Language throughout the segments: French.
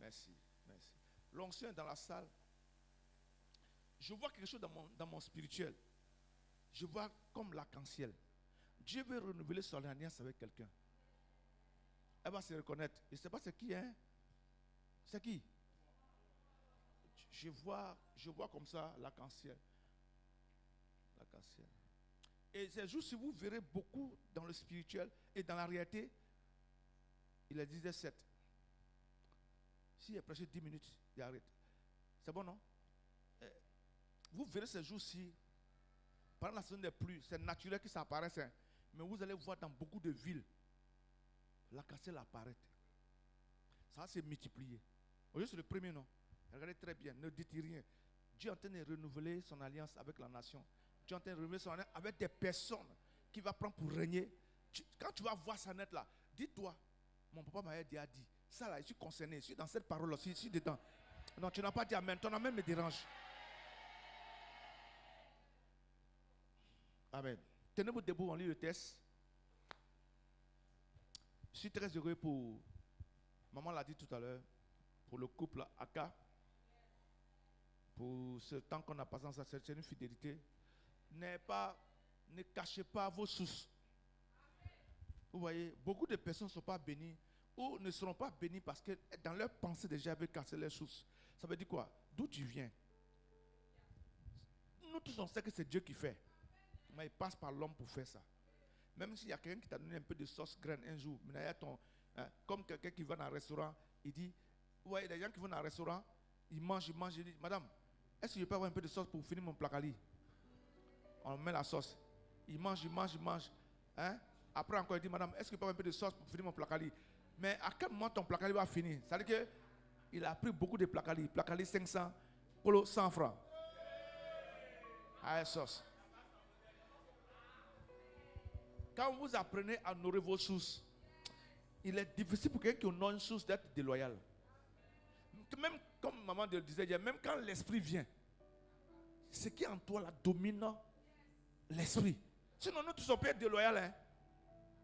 Merci. Merci. L'onction est dans la salle. Je vois quelque chose dans mon spirituel. Je vois comme l'arc-en-ciel. Dieu veut renouveler son alliance avec quelqu'un. Elle va se reconnaître. Je ne sais pas c'est qui, hein? C'est qui? Je vois comme ça l'arc-en-ciel. L'arc-en-ciel. Et c'est juste si vous verrez beaucoup dans le spirituel et dans la réalité, il est 10h07. S'il est prêché 10 minutes, il arrête. C'est bon, non? Vous verrez ces jours-ci, pendant la saison des pluies, c'est naturel que ça apparaisse, hein, mais vous allez voir dans beaucoup de villes, l'arc-en-ciel apparaît. Ça va se multiplier. Aujourd'hui, c'est le premier, non? Regardez très bien, ne dites rien. Dieu est en train de renouveler son alliance avec la nation. Dieu est en train de renouveler son alliance avec des personnes qui va prendre pour régner. Quand tu vas voir ça net là, dis-toi, mon papa m'a dit, ça là, je suis concerné, je suis dans cette parole-là, je suis dedans. Non, tu n'as pas dit amen, ton amen me dérange. Amen. Tenez-vous debout, on lit le texte. Je suis très heureux pour, maman l'a dit tout à l'heure, pour le couple Aka. Pour ce temps qu'on a passé ensemble, c'est une fidélité. Ne cachez pas vos sources. Vous voyez, beaucoup de personnes ne sont pas bénies ou ne seront pas bénies parce que dans leur pensée déjà, avaient cassé leurs sources. Ça veut dire quoi? D'où tu viens? Nous tous on sait que c'est Dieu qui fait. Mais il passe par l'homme pour faire ça. Même s'il y a quelqu'un qui t'a donné un peu de sauce graine un jour, mais il y a comme quelqu'un qui va dans un restaurant, il dit, vous voyez, des gens qui vont dans un restaurant, ils mangent, il dit, madame, est-ce que je peux avoir un peu de sauce pour finir mon placali? On met la sauce. Il mange. Hein? Après encore, il dit, madame, est-ce que je peux avoir un peu de sauce pour finir mon placali? Mais à quel moment ton placali va finir? Ça veut dire qu'il a pris beaucoup de placali. Placali 500, polo 100 francs. À la sauce. Quand vous apprenez à nourrir vos sources, il est difficile pour quelqu'un qui a une source d'être déloyal. Même comme maman le disait, même quand l'esprit vient, ce qui est en toi là domine l'esprit. Sinon, nous tous on peut être déloyal. Hein?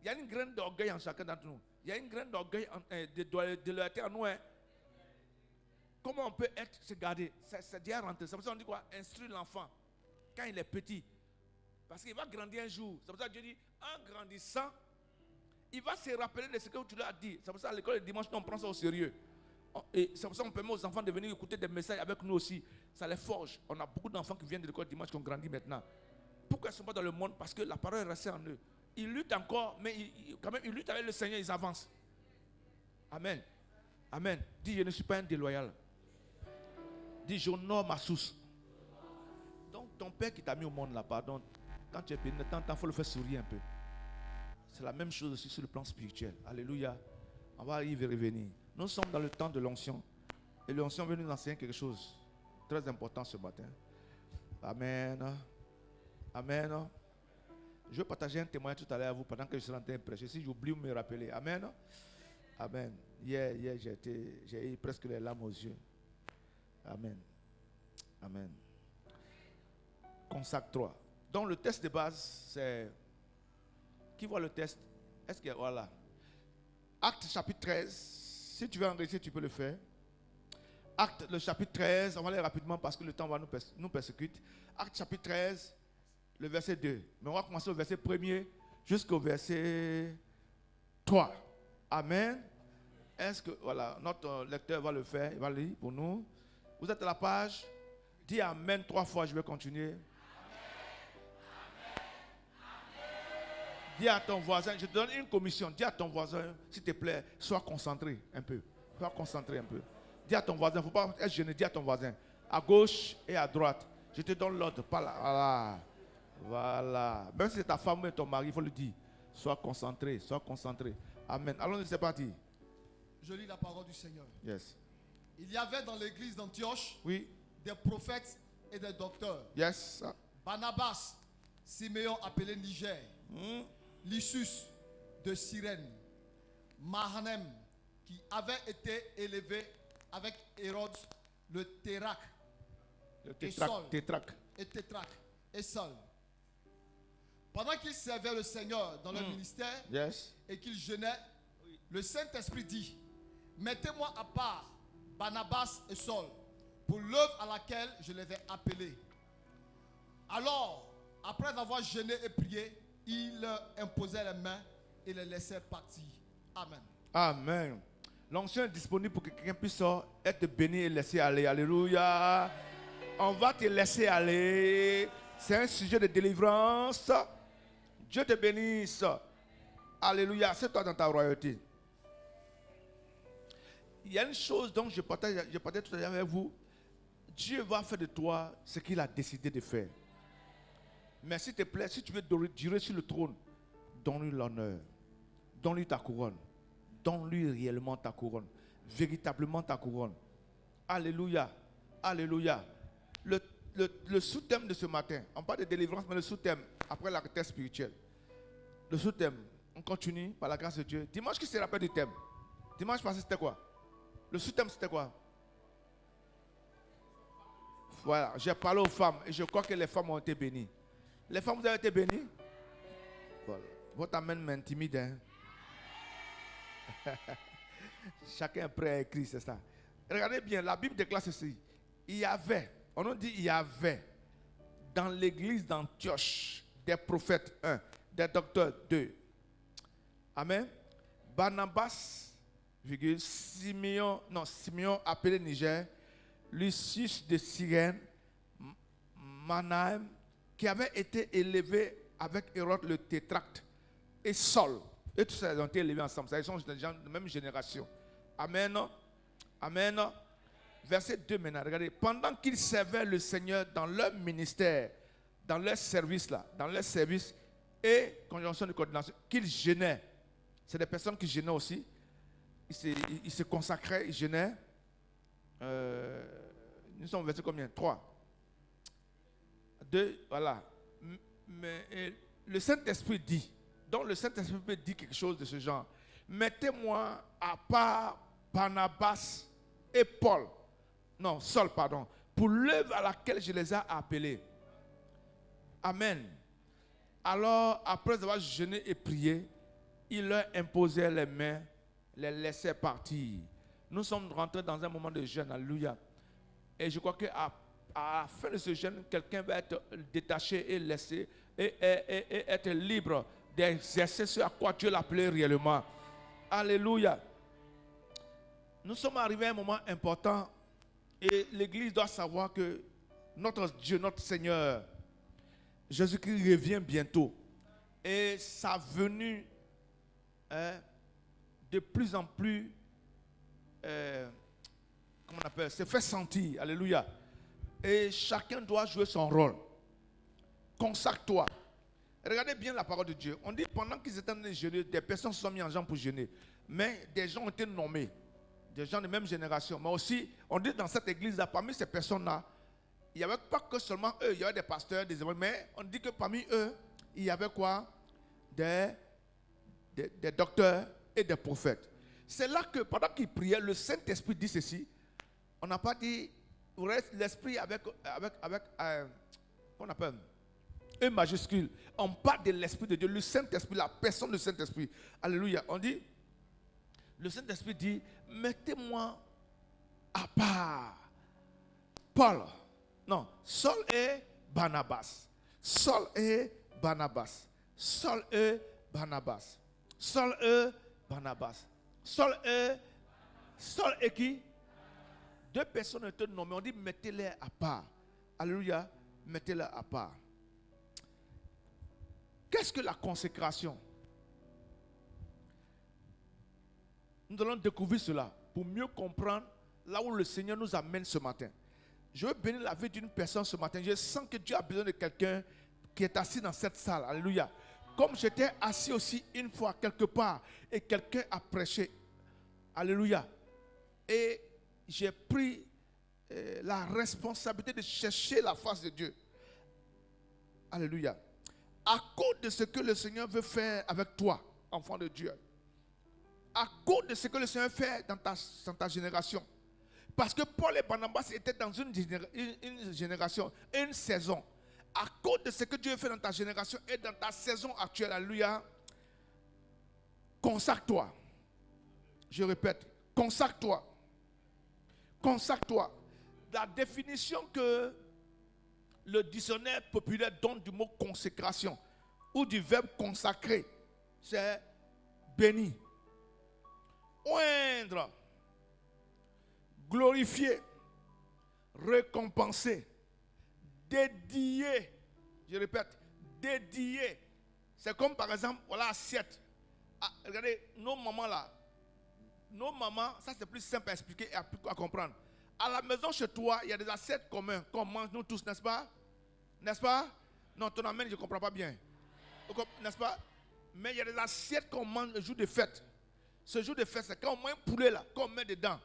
Il y a une graine d'orgueil en chacun d'entre nous. Il y a une graine d'orgueil, de loyauté en nous. Hein? Comment on peut se garder? C'est déjà rentré. C'est pour ça qu'on dit quoi? Instruire l'enfant quand il est petit. Parce qu'il va grandir un jour. C'est pour ça que Dieu dit, en grandissant, il va se rappeler de ce que tu lui as dit. C'est pour ça qu'à l'école le dimanche, on prend ça au sérieux. Et c'est pour ça qu'on permet aux enfants de venir écouter des messages avec nous aussi. Ça les forge. On a beaucoup d'enfants qui viennent de l'école dimanche qui ont grandi maintenant. Pourquoi ils ne sont pas dans le monde? Parce que la parole est restée en eux. Ils luttent encore, mais quand même, ils luttent avec le Seigneur, ils avancent. Amen. Amen. Dis, je ne suis pas un déloyal. Dis, j'honore ma source. Donc, ton père qui t'a mis au monde là, pardon. Quand tu es pénible, il faut le faire sourire un peu. C'est la même chose aussi sur le plan spirituel. Alléluia. On va y revenir. Nous sommes dans le temps de l'onction. Et l'onction veut nous enseigner quelque chose très important ce matin. Amen. Amen. Je vais partager un témoignage tout à l'heure à vous pendant que je suis en train de prêcher. Si j'oublie, vous me rappelez. Amen. Amen. Hier j'ai eu presque les larmes aux yeux. Amen. Amen. Consacre-toi. Donc le test de base, c'est... Qui voit le test? Est-ce que... Voilà. Acte chapitre 13. Si tu veux enregistrer, tu peux le faire. Acte le chapitre 13. On va aller rapidement parce que le temps va nous persécuter. Acte chapitre 13, le verset 2. Mais on va commencer au verset 1er jusqu'au verset 3. Amen. Est-ce que... Voilà, notre lecteur va le faire. Il va lire pour nous. Vous êtes à la page. Dis Amen 3 fois, je vais continuer. Dis à ton voisin, je te donne une commission. Dis à ton voisin, s'il te plaît, sois concentré un peu. Sois concentré un peu. Dis à ton voisin, il ne faut pas être gêné. Dis à ton voisin, à gauche et à droite. Je te donne l'ordre, pas là. Voilà. Voilà. Même si c'est ta femme ou ton mari, il faut le dire. Sois concentré, sois concentré. Amen. Allons-y, c'est parti. Je lis la parole du Seigneur. Yes. Il y avait dans l'église d'Antioche Oui. des prophètes et des docteurs. Yes. Barnabas, Siméon appelé Niger. Lysus de Cyrène, Mahanem qui avait été élevé avec Hérode le Tétrarque, et Saul. Pendant qu'ils servaient le Seigneur dans leur ministère et qu'ils jeûnaient, le Saint-Esprit dit: mettez-moi à part Barnabas et Saul, pour l'œuvre à laquelle je les ai appelés. Alors, après avoir jeûné et prié, il leur imposait les mains et les laissait partir. Amen. Amen. L'onction est disponible pour que quelqu'un puisse être béni et laisser aller. Alléluia. On va te laisser aller. C'est un sujet de délivrance. Dieu te bénisse. Alléluia. C'est toi dans ta royauté. Il y a une chose dont je partage tout à l'heure avec vous. Dieu va faire de toi ce qu'il a décidé de faire. Mais s'il te plaît, si tu veux durer sur le trône, donne-lui l'honneur. Donne-lui ta couronne. Donne-lui réellement ta couronne. Véritablement ta couronne. Alléluia. Alléluia. Le sous-thème de ce matin, on parle de délivrance, mais le sous-thème, après la terre spirituelle. Le sous-thème, on continue par la grâce de Dieu. Dimanche, qui se rappelle du thème? Dimanche passé, c'était quoi? Le sous-thème, c'était quoi? Voilà, j'ai parlé aux femmes et je crois que les femmes ont été bénies. Les femmes, vous avez été bénies? Voilà. Votre amène m'intimide. Hein? Chacun est prêt à écrire, c'est ça. Regardez bien, la Bible déclare ceci. Il y avait, on nous dit il y avait dans l'église d'Antioche des prophètes, 1, des docteurs, 2. Amen. Barnabas, Simeon appelé Niger, Lucius de Cyrène, Manahem, qui avait été élevé avec Hérode le tétracte, et Saul. Et tous ils ont été élevés ensemble. Ils sont des gens de la même génération. Amen. Amen. Verset 2 maintenant. Regardez. Pendant qu'ils servaient le Seigneur dans leur ministère, dans leur service là, dans leur service et conjonction de coordination, qu'ils jeûnaient. C'est des personnes qui jeûnaient aussi. Ils se consacraient, ils jeûnaient. Nous sommes au verset combien? 3. 2, voilà. Mais le Saint-Esprit dit, donc le Saint-Esprit dit quelque chose de ce genre. Mettez-moi à part Barnabas et Saul, pour l'œuvre à laquelle je les ai appelés. Amen. Alors, après avoir jeûné et prié, il leur imposait les mains, les laissait partir. Nous sommes rentrés dans un moment de jeûne, alléluia. Et je crois qu'à la fin de ce jeûne, quelqu'un va être détaché et laissé et être libre d'exercer ce à quoi Dieu l'appelait réellement. Alléluia. Nous sommes arrivés à un moment important et l'Église doit savoir que notre Dieu, notre Seigneur, Jésus-Christ revient bientôt. Et sa venue de plus en plus, comment on appelle, se fait sentir. Alléluia. Et chacun doit jouer son rôle. Consacre-toi. Regardez bien la parole de Dieu. On dit pendant qu'ils étaient en train de jeûner, des personnes se sont mises en jambe pour jeûner. Mais des gens ont été nommés. Des gens de même génération. Mais aussi, on dit dans cette église-là, parmi ces personnes-là, il n'y avait pas que seulement eux, il y avait des pasteurs, des évangélistes, mais on dit que parmi eux, il y avait quoi? Des docteurs et des prophètes. C'est là que pendant qu'ils priaient, le Saint-Esprit dit ceci. On n'a pas dit, l'Esprit avec qu'on appelle E majuscule. On parle de l'Esprit de Dieu, le Saint-Esprit, la personne du Saint-Esprit. Alléluia. On dit, le Saint-Esprit dit, mettez-moi à part Saul et Barnabas. Saul et Barnabas. Saul et Barnabas. Saul et Barnabas. Saul et qui? Deux personnes étaient nommées. On dit, mettez-les à part. Alléluia. Mettez-les à part. Qu'est-ce que la consécration? Nous allons découvrir cela pour mieux comprendre là où le Seigneur nous amène ce matin. Je veux bénir la vie d'une personne ce matin. Je sens que Dieu a besoin de quelqu'un qui est assis dans cette salle. Alléluia. Comme j'étais assis aussi une fois quelque part et quelqu'un a prêché. Alléluia. Et j'ai pris la responsabilité de chercher la face de Dieu. Alléluia. À cause de ce que le Seigneur veut faire avec toi, enfant de Dieu. À cause de ce que le Seigneur fait dans ta génération. Parce que Paul et Barnabas étaient dans une génération, une saison. À cause de ce que Dieu fait dans ta génération et dans ta saison actuelle, alléluia, consacre-toi. Je répète, consacre-toi. Consacre-toi. La définition que le dictionnaire populaire donne du mot consécration ou du verbe consacrer, c'est béni, oindre, glorifier, récompenser, dédier. Je répète, dédier. C'est comme par exemple, voilà, assiette. Ah, regardez, nos mamans là, ça c'est plus simple à expliquer et à comprendre. À la maison chez toi, il y a des assiettes communes qu'on mange nous tous, n'est-ce pas? N'est-ce pas? Non, ton amène, je ne comprends pas bien. N'est-ce pas? Mais il y a des assiettes qu'on mange le jour de fête. Ce jour de fête, c'est quand on mange un poulet là, qu'on met dedans.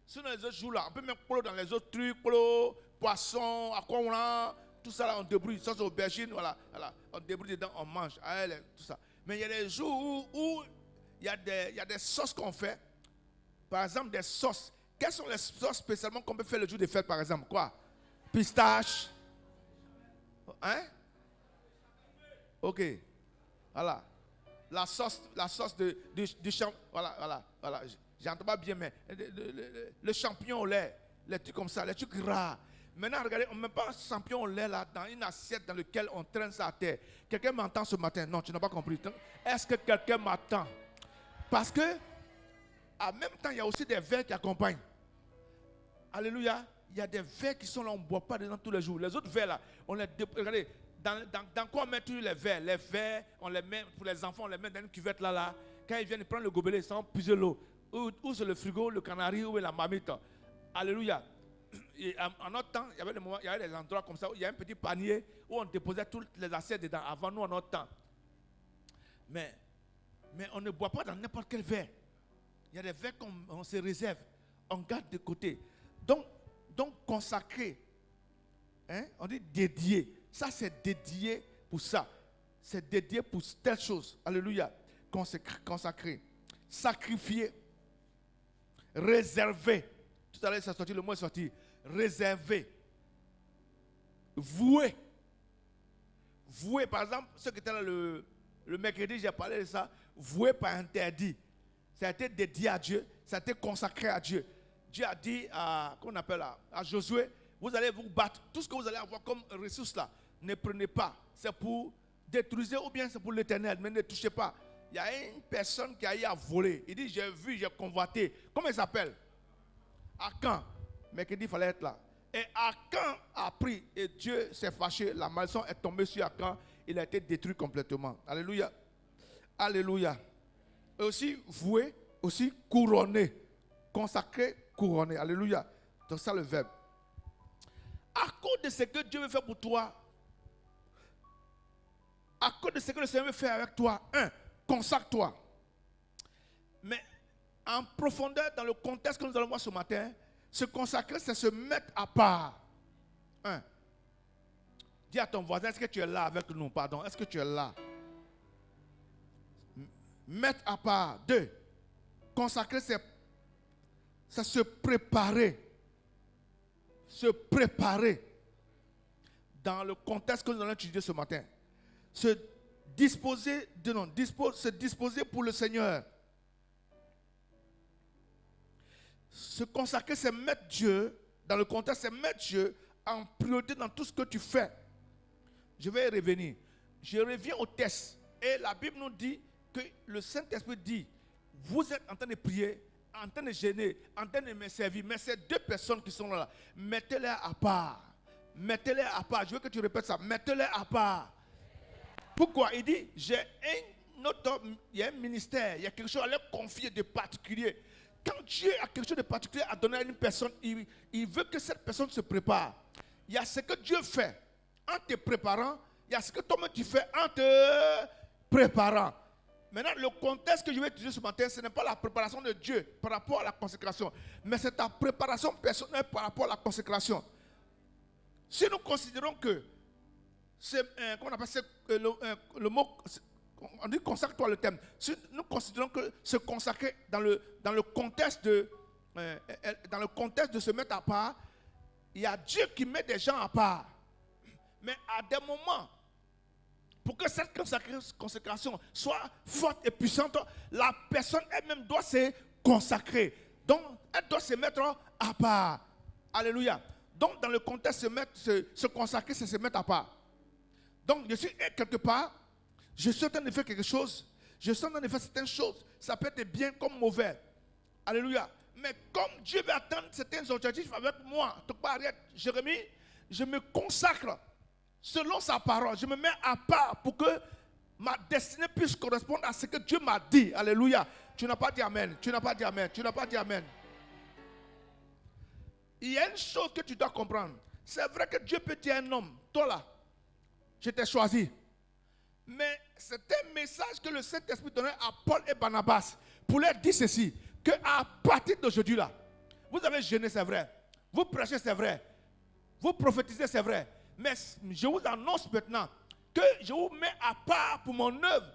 Sinon les autres jours là, on peut mettre polo dans les autres trucs, polo, poisson, aquamoran, tout ça là, on débrouille. Ça c'est aubergine, voilà, on débrouille dedans, on mange, tout ça. Mais il y a des jours où il y a des sauces qu'on fait. Par exemple, des sauces. Quelles sont les sauces spécialement qu'on peut faire le jour de fête, par exemple? Quoi? Pistache. Hein? Ok. Voilà. La sauce du champignon. Voilà. J'entends pas bien, mais le champignon au lait. Les trucs comme ça, les trucs gras. Maintenant, regardez, on ne met pas un champignon au lait là dans une assiette dans laquelle on traîne ça à terre. Quelqu'un m'entend ce matin? Non, tu n'as pas compris. Est-ce que quelqu'un m'attend? Parce que, en même temps, il y a aussi des verres qui accompagnent. Alléluia. Il y a des verres qui sont là, on ne boit pas dedans tous les jours. Les autres verres là, on les regardez, dans quoi on met tous les verres? Les verres, on les met, pour les enfants, on les met dans une cuvette là. Quand ils viennent prendre le gobelet, ils sont puiser l'eau. Ou sur le frigo, le canari, ou la marmite. Alléluia. Et en notre temps, il y avait des moments, il y avait des endroits comme ça où il y a un petit panier où on déposait toutes les assiettes dedans avant nous en notre temps. Mais on ne boit pas dans n'importe quel verre. Il y a des verres qu'on se réserve, on garde de côté. Donc consacré, hein? On dit dédié. Ça c'est dédié pour ça. C'est dédié pour telle chose. Alléluia. Consacré. Sacrifié. Réservé. Tout à l'heure, ça sorti, le mot est sorti. Réservé. Voué. Voué, par exemple, ceux qui étaient là le mercredi, j'ai parlé de ça. Voué par interdit. Ça a été dédié à Dieu. Ça a été consacré à Dieu. Dieu a dit à Josué, vous allez vous battre. Tout ce que vous allez avoir comme ressources là, ne prenez pas. C'est pour détruire ou bien c'est pour l'éternel, mais ne touchez pas. Il y a une personne qui a eu à voler. Il dit, j'ai vu, j'ai convoité. Comment il s'appelle? Akan. Mais qu'il dit, il fallait être là. Et Akan a pris, et Dieu s'est fâché. La malédiction est tombée sur Akan. Il a été détruit complètement. Alléluia. Alléluia. Et aussi voué, aussi couronné. Consacré, couronné. Alléluia. Donc ça le verbe. À cause de ce que Dieu veut faire pour toi, à cause de ce que le Seigneur veut faire avec toi, consacre-toi. Mais en profondeur, dans le contexte que nous allons voir ce matin, se consacrer, c'est se mettre à part. Dis à ton voisin, est-ce que tu es là avec nous? Pardon, est-ce que tu es là? Mettre à part. 2. Consacrer, c'est se préparer. Se préparer. Dans le contexte que nous allons étudier ce matin. Se disposer pour le Seigneur. Se consacrer, c'est mettre Dieu, dans le contexte, c'est mettre Dieu en priorité dans tout ce que tu fais. Je vais y revenir. Je reviens au texte. Et la Bible nous dit que le Saint-Esprit dit, vous êtes en train de prier, en train de gêner, en train de me servir. Mais ces deux personnes qui sont là, mettez-les à part. Mettez-les à part. Je veux que tu répètes ça. Mettez-les à part. Pourquoi? Il dit, il y a un ministère, il y a quelque chose à leur confier de particulier. Quand Dieu a quelque chose de particulier à donner à une personne, il veut que cette personne se prépare. Il y a ce que Dieu fait en te préparant, il y a ce que toi-même tu fais en te préparant. Maintenant, le contexte que je vais étudier ce matin, ce n'est pas la préparation de Dieu par rapport à la consécration, mais c'est ta préparation personnelle par rapport à la consécration. Si nous considérons que comment on appelle ça, le mot, on dit consacre-toi le thème. Si nous considérons que se consacrer dans le contexte de se mettre à part, il y a Dieu qui met des gens à part. Mais à des moments, pour que cette consécration soit forte et puissante, la personne elle-même doit se consacrer. Donc, elle doit se mettre à part. Alléluia. Donc, dans le contexte, se consacrer, c'est se mettre à part. Donc, je suis quelque part, je suis en train de faire quelque chose, je suis en train de faire certaines choses. Ça peut être bien comme mauvais. Alléluia. Mais comme Dieu veut atteindre certains objectifs avec moi, Jérémie, je me consacre selon sa parole. Je me mets à part pour que ma destinée puisse correspondre à ce que Dieu m'a dit. Alléluia. Tu n'as pas dit amen. Tu n'as pas dit amen. Tu n'as pas dit amen. Il y a une chose que tu dois comprendre. C'est vrai que Dieu peut dire à un homme, toi là, je t'ai choisi. Mais c'est un message que le Saint-Esprit donnait à Paul et Barnabas pour leur dire ceci, qu'à partir d'aujourd'hui là, vous avez jeûné, c'est vrai. Vous prêchez, c'est vrai. Vous prophétisez, c'est vrai. Mais je vous annonce maintenant que je vous mets à part pour mon œuvre.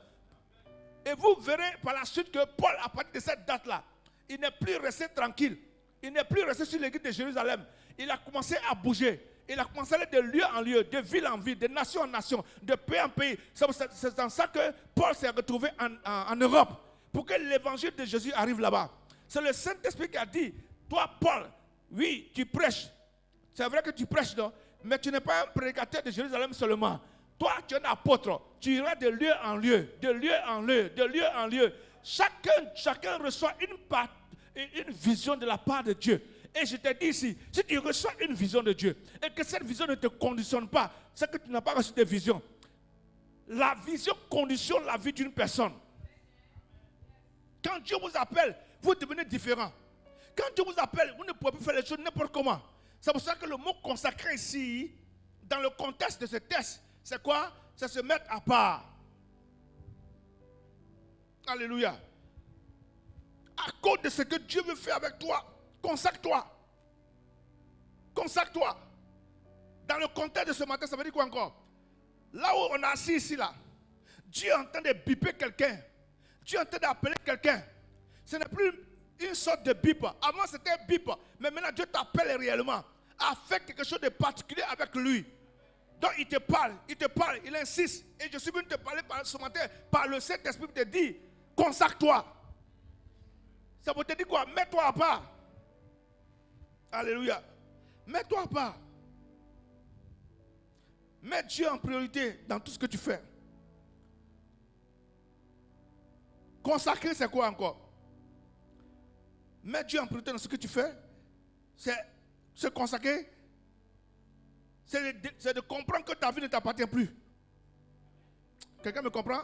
Et vous verrez par la suite que Paul, à partir de cette date-là, il n'est plus resté tranquille. Il n'est plus resté sur l'église de Jérusalem. Il a commencé à bouger. Il a commencé à aller de lieu en lieu, de ville en ville, de nation en nation, de pays en pays. C'est dans ça que Paul s'est retrouvé en Europe. Pour que l'évangile de Jésus arrive là-bas. C'est le Saint-Esprit qui a dit, toi Paul, oui, tu prêches. C'est vrai que tu prêches, non? Mais tu n'es pas un prédicateur de Jérusalem seulement. Toi, tu es un apôtre. Tu iras de lieu en lieu, de lieu en lieu, de lieu en lieu. Chacun reçoit une vision de la part de Dieu. Et je te dis ici, si tu reçois une vision de Dieu et que cette vision ne te conditionne pas, c'est que tu n'as pas reçu de vision. La vision conditionne la vie d'une personne. Quand Dieu vous appelle, vous devenez différent. Quand Dieu vous appelle, vous ne pouvez plus faire les choses n'importe comment. C'est pour ça que le mot consacré ici, dans le contexte de ce texte, c'est quoi? C'est se mettre à part. Alléluia. À cause de ce que Dieu veut faire avec toi, consacre-toi. Consacre-toi. Dans le contexte de ce matin, ça veut dire quoi encore? Là où on est assis ici, là, Dieu est en train de biper quelqu'un. Dieu est en train d'appeler quelqu'un. Ce n'est plus une sorte de bip. Avant, c'était un bip. Mais maintenant, Dieu t'appelle réellement à faire quelque chose de particulier avec lui. Donc, il te parle, il insiste. Et je suis venu te parler ce matin par le Saint-Esprit pour te dire, consacre-toi. Ça veut te dire quoi? Mets-toi à part. Alléluia. Mets-toi à part. Mets Dieu en priorité dans tout ce que tu fais. Consacrer, c'est quoi encore? Mets Dieu en priorité dans ce que tu fais. C'est se consacrer. C'est de comprendre que ta vie ne t'appartient plus. Quelqu'un me comprend?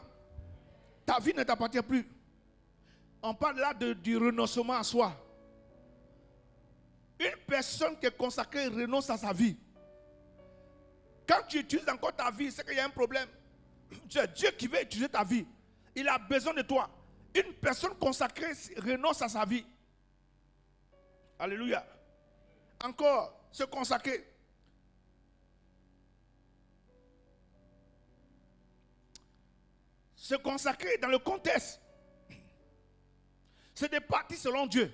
Ta vie ne t'appartient plus. On parle là du renoncement à soi. Une personne qui est consacrée renonce à sa vie. Quand tu utilises encore ta vie, c'est qu'il y a un problème. C'est Dieu qui veut utiliser ta vie. Il a besoin de toi. Une personne consacrée renonce à sa vie. Alléluia. Encore, se consacrer. Se consacrer dans le contexte. C'est de partir selon Dieu.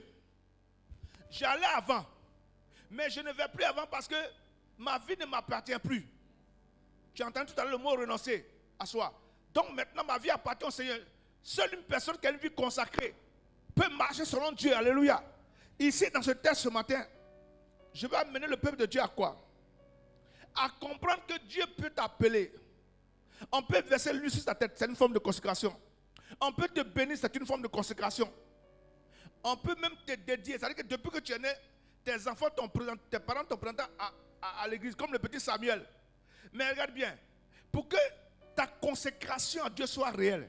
J'allais avant, mais je ne vais plus avant parce que ma vie ne m'appartient plus. Tu as entendu tout à l'heure le mot renoncer à soi. Donc maintenant ma vie appartient au Seigneur. Seule une personne qui a une vie consacrée peut marcher selon Dieu. Alléluia. Ici dans ce texte ce matin, je vais amener le peuple de Dieu à quoi? À comprendre que Dieu peut t'appeler. On peut verser l'huile sur ta tête, c'est une forme de consécration. On peut te bénir, c'est une forme de consécration. On peut même te dédier. C'est-à-dire que depuis que tu es né, tes enfants t'ont présenté, tes parents t'ont présenté à l'église, comme le petit Samuel. Mais regarde bien, pour que ta consécration à Dieu soit réelle,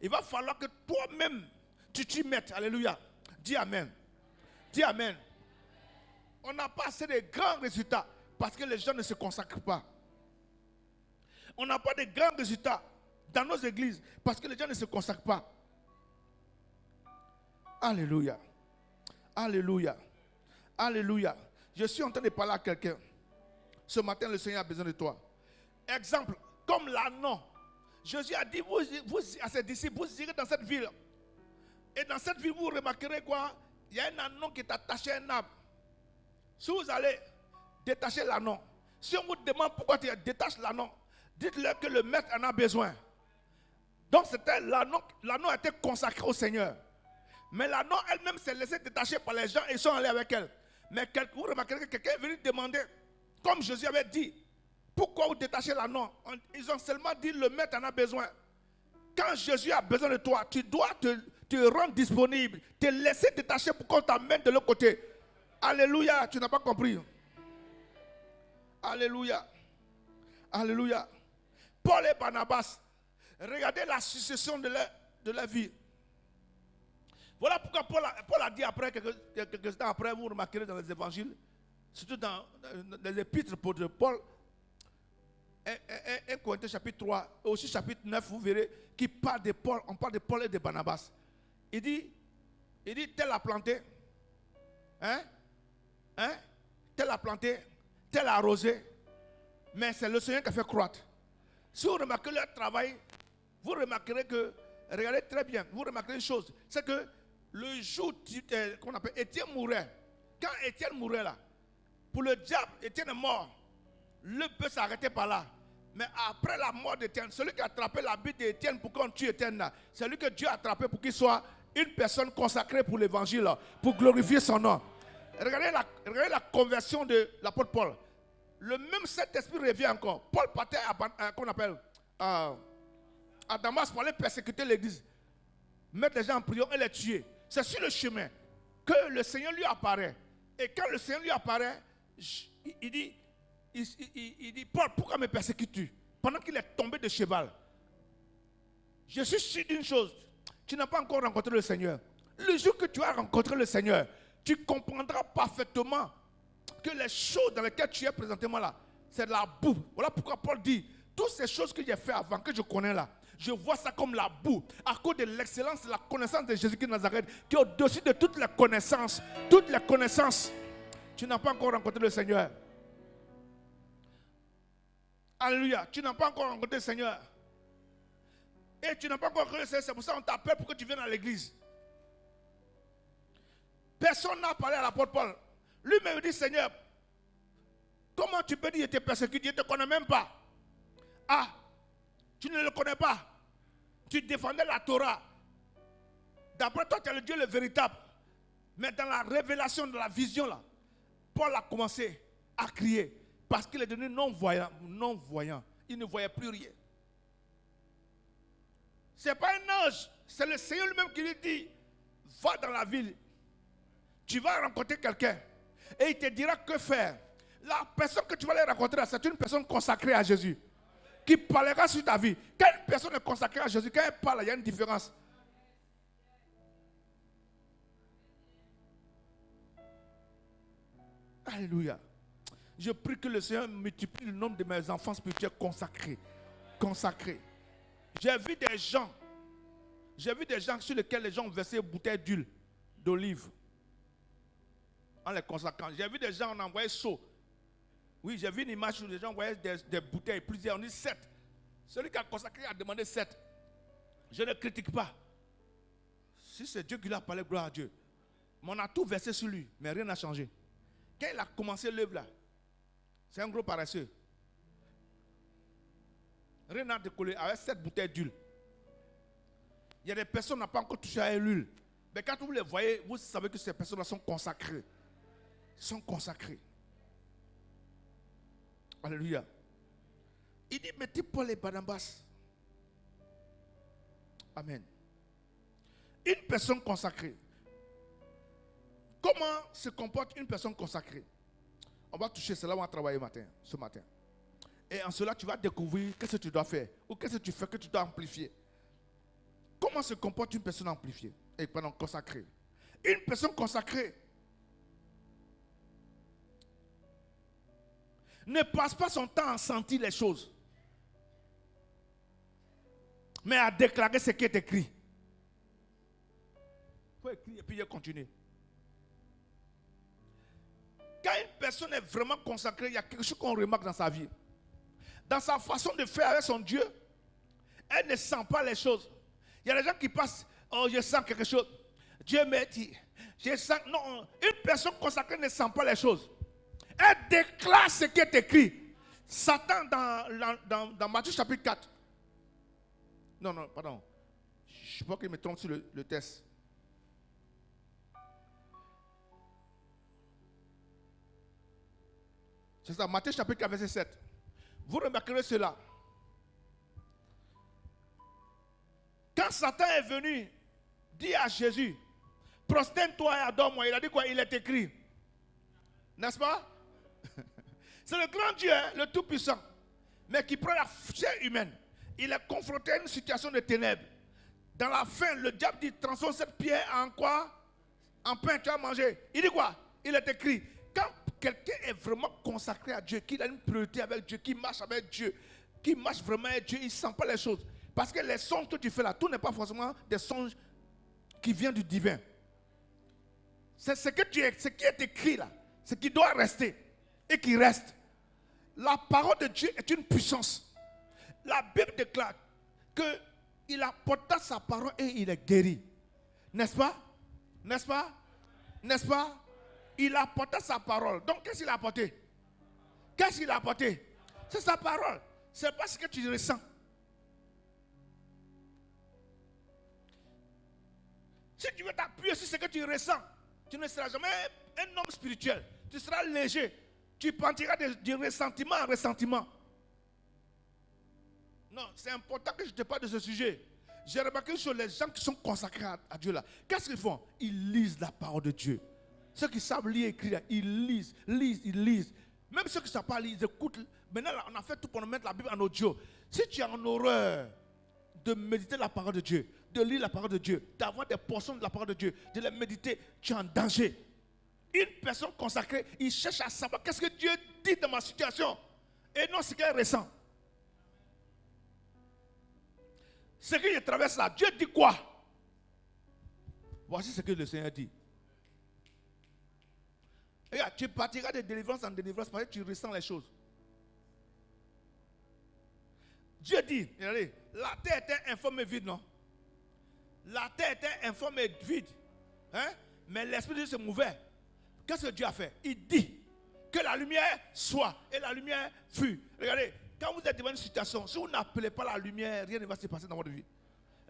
il va falloir que toi-même, tu t'y mettes. Alléluia. Dis Amen. Dis Amen. On n'a pas assez de grands résultats parce que les gens ne se consacrent pas. On n'a pas de grands résultats dans nos églises parce que les gens ne se consacrent pas. Alléluia. Alléluia. Alléluia. Je suis en train de parler à quelqu'un. Ce matin, le Seigneur a besoin de toi. Exemple, comme l'ânon. Jésus a dit à ses disciples, vous irez dans cette ville. Et dans cette ville, vous remarquerez quoi? Il y a un ânon qui est attaché à un arbre. Si vous allez détacher l'ânon, si on vous demande pourquoi tu détaches l'ânon, dites-leur que le maître en a besoin. Donc c'était l'ânon a été consacré au Seigneur. Mais l'anneau elle-même s'est laissée détacher par les gens et ils sont allés avec elle. Mais vous remarquerez que quelqu'un est venu demander, comme Jésus avait dit, pourquoi vous détachez l'anneau? Ils ont seulement dit, le maître en a besoin. Quand Jésus a besoin de toi, tu dois te rendre disponible, te laisser détacher pour qu'on t'amène de l'autre côté. Alléluia, tu n'as pas compris. Alléluia. Alléluia. Paul et Barnabas, regardez la succession de leur vie. Voilà pourquoi Paul a dit après, quelques temps après, vous remarquerez dans les évangiles, surtout dans les épîtres de Paul, 1 Corinthiens chapitre 3, et aussi chapitre 9, vous verrez, qui parle de Paul, on parle de Paul et de Barnabas. Il dit, tel a planté, tel a planté, tel a arrosé, mais c'est le Seigneur qui a fait croître. Si vous remarquez leur travail, vous remarquerez que, regardez très bien, vous remarquerez une chose, c'est que le jour qu'on appelle Étienne mourait, quand Étienne mourait là, pour le diable, Étienne est mort. Le peut s'arrêter par là. Mais après la mort d'Étienne, celui qui a attrapé la bite d'Étienne pour qu'on tue Étienne là, c'est lui que Dieu a attrapé pour qu'il soit une personne consacrée pour l'évangile, pour glorifier son nom. Regardez la conversion de l'apôtre Paul. Le même Saint-Esprit revient encore. Paul partait à Damas pour aller persécuter l'église, mettre les gens en prison et les tuer. C'est sur le chemin que le Seigneur lui apparaît. Et quand le Seigneur lui apparaît, il dit, Paul, pourquoi me persécutes-tu? Pendant qu'il est tombé de cheval. Je suis sûr d'une chose, tu n'as pas encore rencontré le Seigneur. Le jour que tu as rencontré le Seigneur, tu comprendras parfaitement que les choses dans lesquelles tu es présentement là, c'est de la boue. Voilà pourquoi Paul dit, toutes ces choses que j'ai fait avant, que je connais là, je vois ça comme la boue, à cause de l'excellence, de la connaissance de Jésus-Christ de Nazareth, qui est au-dessus de toutes les connaissances. Toutes les connaissances. Tu n'as pas encore rencontré le Seigneur. Alléluia. Tu n'as pas encore rencontré le Seigneur. Et tu n'as pas encore rencontré le Seigneur. C'est pour ça qu'on t'appelle pour que tu viennes à l'église. Personne n'a parlé à l'apôtre Paul. Lui-même dit, Seigneur, comment tu peux dire que tu es persécuté? Je ne te connais même pas. Ah, tu ne le connais pas. Tu défendais la Torah. D'après toi, tu es le Dieu le véritable. Mais dans la révélation, de la vision là, Paul a commencé à crier. Parce qu'il est devenu non-voyant. Non-voyant. Il ne voyait plus rien. Ce n'est pas un ange. C'est le Seigneur lui-même qui lui dit, va dans la ville. Tu vas rencontrer quelqu'un. Et il te dira que faire. La personne que tu vas aller rencontrer, c'est une personne consacrée à Jésus. Qui parlera sur ta vie. Quand une personne est consacrée à Jésus, quand elle parle, il y a une différence. Alléluia. Je prie que le Seigneur multiplie le nombre de mes enfants spirituels consacrés. Consacrés. J'ai vu des gens sur lesquels les gens ont versé une bouteille d'huile, d'olive. En les consacrant. J'ai vu des gens, on envoyé seau. Oui, j'ai vu une image où les gens envoyaient des bouteilles, plusieurs, on dit 7. Celui qui a consacré a demandé 7. Je ne critique pas. Si c'est Dieu qui l'a parlé, gloire à Dieu. Mais on a tout versé sur lui, mais rien n'a changé. Quand il a commencé l'œuvre là, c'est un gros paresseux. Rien n'a décollé avec 7 bouteilles d'huile. Il y a des personnes qui n'ont pas encore touché à l'huile. Mais quand vous les voyez, vous savez que ces personnes-là sont consacrées. Sont consacrées. Alléluia. Il dit, mettez Paul et Barnabas. Amen. Une personne consacrée. Comment se comporte une personne consacrée? On va toucher cela, on va travailler ce matin. Et en cela, tu vas découvrir qu'est-ce que tu dois faire. Ou qu'est-ce que tu fais que tu dois amplifier. Comment se comporte une personne amplifiée? Et pardon, consacrée. Une personne consacrée ne passe pas son temps à sentir les choses, mais à déclarer ce qui est écrit. Il faut écrire et puis il continue. Quand une personne est vraiment consacrée, il y a quelque chose qu'on remarque dans sa vie. Dans sa façon de faire avec son Dieu, elle ne sent pas les choses. Il y a des gens qui passent, oh je sens quelque chose. Dieu m'a dit, je sens. Non, une personne consacrée ne sent pas les choses. Elle déclare ce qui est écrit. Satan dans Matthieu chapitre 4. Non, pardon. Je sais pas qu'il me trompe sur le test. C'est ça, Matthieu chapitre 4, verset 7. Vous remarquerez cela. Quand Satan est venu, dit à Jésus, prosterne-toi et adore-moi. Il a dit quoi? Il est écrit. N'est-ce pas? C'est le grand Dieu, hein, le Tout-Puissant, mais qui prend la chair humaine. Il est confronté à une situation de ténèbres. Dans la fin, le diable dit, transforme cette pierre en quoi? En pain, tu vas manger. Il dit quoi? Il est écrit. Quand quelqu'un est vraiment consacré à Dieu, qu'il a une priorité avec Dieu, qui marche avec Dieu, qui marche vraiment avec Dieu, il ne sent pas les choses. Parce que les songes que tu fais là, tout n'est pas forcément des songes qui viennent du divin. C'est ce qui est écrit là, ce qui doit rester et qui reste. La parole de Dieu est une puissance. La Bible déclare qu'il apporta sa parole et il est guéri. N'est-ce pas? N'est-ce pas? N'est-ce pas? Il apporta sa parole. Donc qu'est-ce qu'il a apporté? Qu'est-ce qu'il a apporté? C'est sa parole. C'est pas ce que tu ressens. Si tu veux t'appuyer sur ce que tu ressens, tu ne seras jamais un homme spirituel. Tu seras léger. Tu partiras du ressentiment en ressentiment. Non, c'est important que je te parle de ce sujet. J'ai remarqué sur les gens qui sont consacrés à Dieu là. Qu'est-ce qu'ils font? Ils lisent la parole de Dieu. Ceux qui savent lire et écrire, ils lisent. Même ceux qui ne savent pas lire, ils écoutent. Maintenant, là, on a fait tout pour nous mettre la Bible en audio. Si tu es en horreur de méditer la parole de Dieu, de lire la parole de Dieu, d'avoir des portions de la parole de Dieu, de les méditer, tu es en danger. Une personne consacrée, il cherche à savoir qu'est-ce que Dieu dit dans ma situation et non ce qu'elle ressent. Ce que je traverse là, Dieu dit quoi? Voici ce que le Seigneur dit. Regarde, tu partiras de délivrance en délivrance parce que tu ressens les choses. Dieu dit, regardez, la terre était informe et vide, non? La terre était informe et vide. Hein? Mais l'Esprit de Dieu se mouvait. Qu'est-ce que Dieu a fait? Il dit que la lumière soit. Et la lumière fut. Regardez, quand vous êtes devant une situation, si vous n'appelez pas la lumière, rien ne va se passer dans votre vie.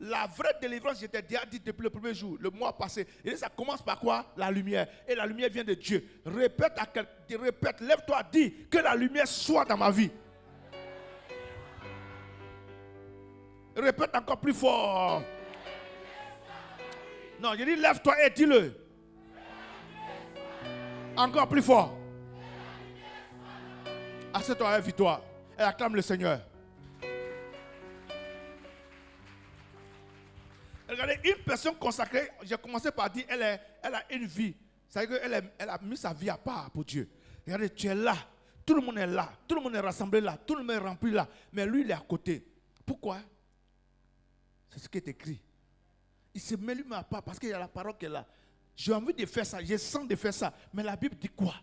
La vraie délivrance, j'étais déjà dit depuis le premier jour, le mois passé. Et ça commence par quoi? La lumière. Et la lumière vient de Dieu. Répète, lève-toi, dis que la lumière soit dans ma vie. Répète encore plus fort. Non, je dis lève-toi et dis-le. Encore plus fort. Assieds-toi avec victoire et acclame le Seigneur. Regardez, une personne consacrée, j'ai commencé par dire, elle a une vie. C'est-à-dire qu'elle a mis sa vie à part pour Dieu. Regardez, tu es là. Tout le monde est là. Tout le monde est rassemblé là. Tout le monde est rempli là. Mais lui, il est à côté. Pourquoi? C'est ce qui est écrit. Il se met lui-même à part parce qu'il y a la parole qui est là. J'ai envie de faire ça. J'ai sens de faire ça. Mais la Bible dit quoi?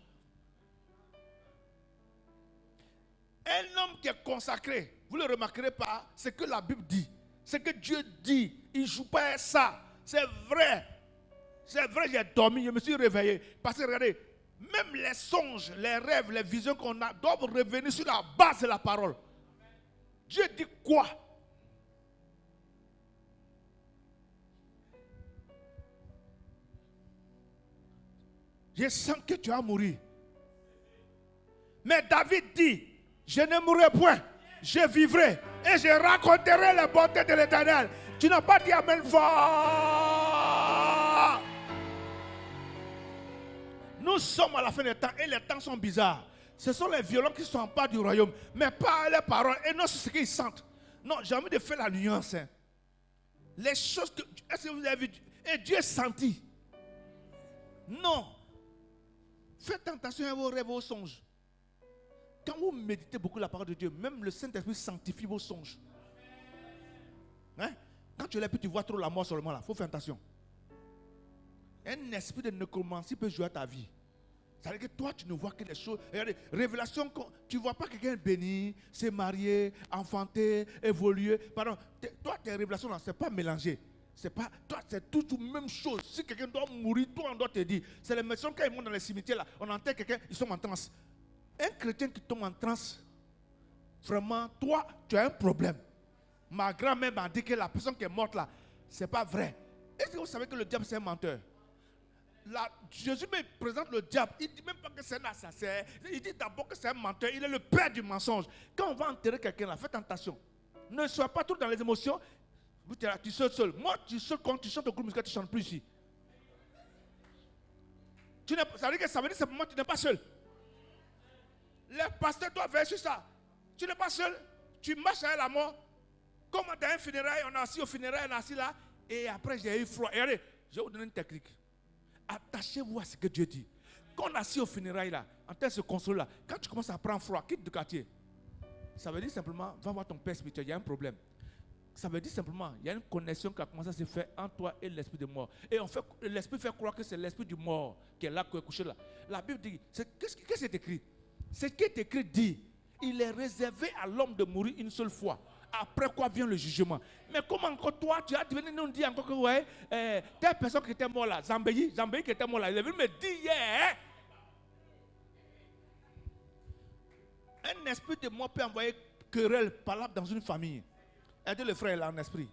Un homme qui est consacré, vous le remarquerez pas, c'est que la Bible dit. C'est que Dieu dit. Il ne joue pas à ça. C'est vrai. C'est vrai, j'ai dormi, je me suis réveillé. Parce que regardez, même les songes, les rêves, les visions qu'on a doivent revenir sur la base de la parole. Dieu dit quoi? Je sens que tu vas mourir. Mais David dit, je ne mourrai point, je vivrai et je raconterai les bontés de l'Éternel. Tu n'as pas dit amen fort. Nous sommes à la fin des temps et les temps sont bizarres. Ce sont les violents qui sont en part du royaume, mais pas les paroles et non ce qu'ils sentent. Non, j'ai envie de faire la nuance. Hein. Les choses que... Est-ce que vous avez vu? Et Dieu est senti. Non. Faites attention à vos rêves, vos songes. Quand vous méditez beaucoup la parole de Dieu, même le Saint-Esprit sanctifie vos songes. Hein? Quand tu es là et tu vois trop la mort seulement là, il faut faire attention. Un esprit de nécromancie peut jouer à ta vie. C'est-à-dire que toi, tu ne vois que des choses. Regardez, révélation, tu ne vois pas quelqu'un béni, s'est marié, enfanté, évolué. Pardon, toi, tes révélations là, ce n'est pas mélangé. C'est pas, toi, c'est toujours la même chose. Si quelqu'un doit mourir, toi, on doit te dire. C'est les médecins quand ils montent dans les cimetières là, on entend quelqu'un, ils sont en transe. Un chrétien qui tombe en transe, vraiment, toi, tu as un problème. Ma grand-mère m'a dit que la personne qui est morte là, c'est pas vrai. Est-ce que vous savez que le diable c'est un menteur? Jésus me présente le diable. Il ne dit même pas que c'est un assassin. Il dit d'abord que c'est un menteur. Il est le père du mensonge. Quand on va enterrer quelqu'un là, faites attention. Ne sois pas trop dans les émotions. Tu sautes seul. Moi, tu sautes quand tu chantes au groupe musical, tu ne chantes plus ici. Ça veut dire simplement que tu n'es pas seul. Les pasteurs doivent veiller sur ça. Tu n'es pas seul. Tu marches avec la mort. Comme dans un funérail, on est assis au funérail, on est assis là. Et après, j'ai eu froid. Et regardez, je vais vous donner une technique. Attachez-vous à ce que Dieu dit. Quand on est assis au funérail là, en train de se consoler là, quand tu commences à prendre froid, quitte le quartier. Ça veut dire simplement, va voir ton père spirituel, il y a un problème. Ça veut dire simplement, il y a une connexion qui a commencé à se faire entre toi et l'esprit de mort. Et l'esprit fait croire que c'est l'esprit du mort qui est là, qui est couché là. La Bible dit, qu'est-ce qui est écrit? Ce qui est écrit dit, il est réservé à l'homme de mourir une seule fois. Après quoi vient le jugement. Mais comment encore toi, tu as venu nous dire encore que ouais, telle personne qui était morte là, Zambéi qui était mort là, il est venu me dire hier. Un esprit de mort peut envoyer querelle palable dans une famille. Aidez le frère là en esprit.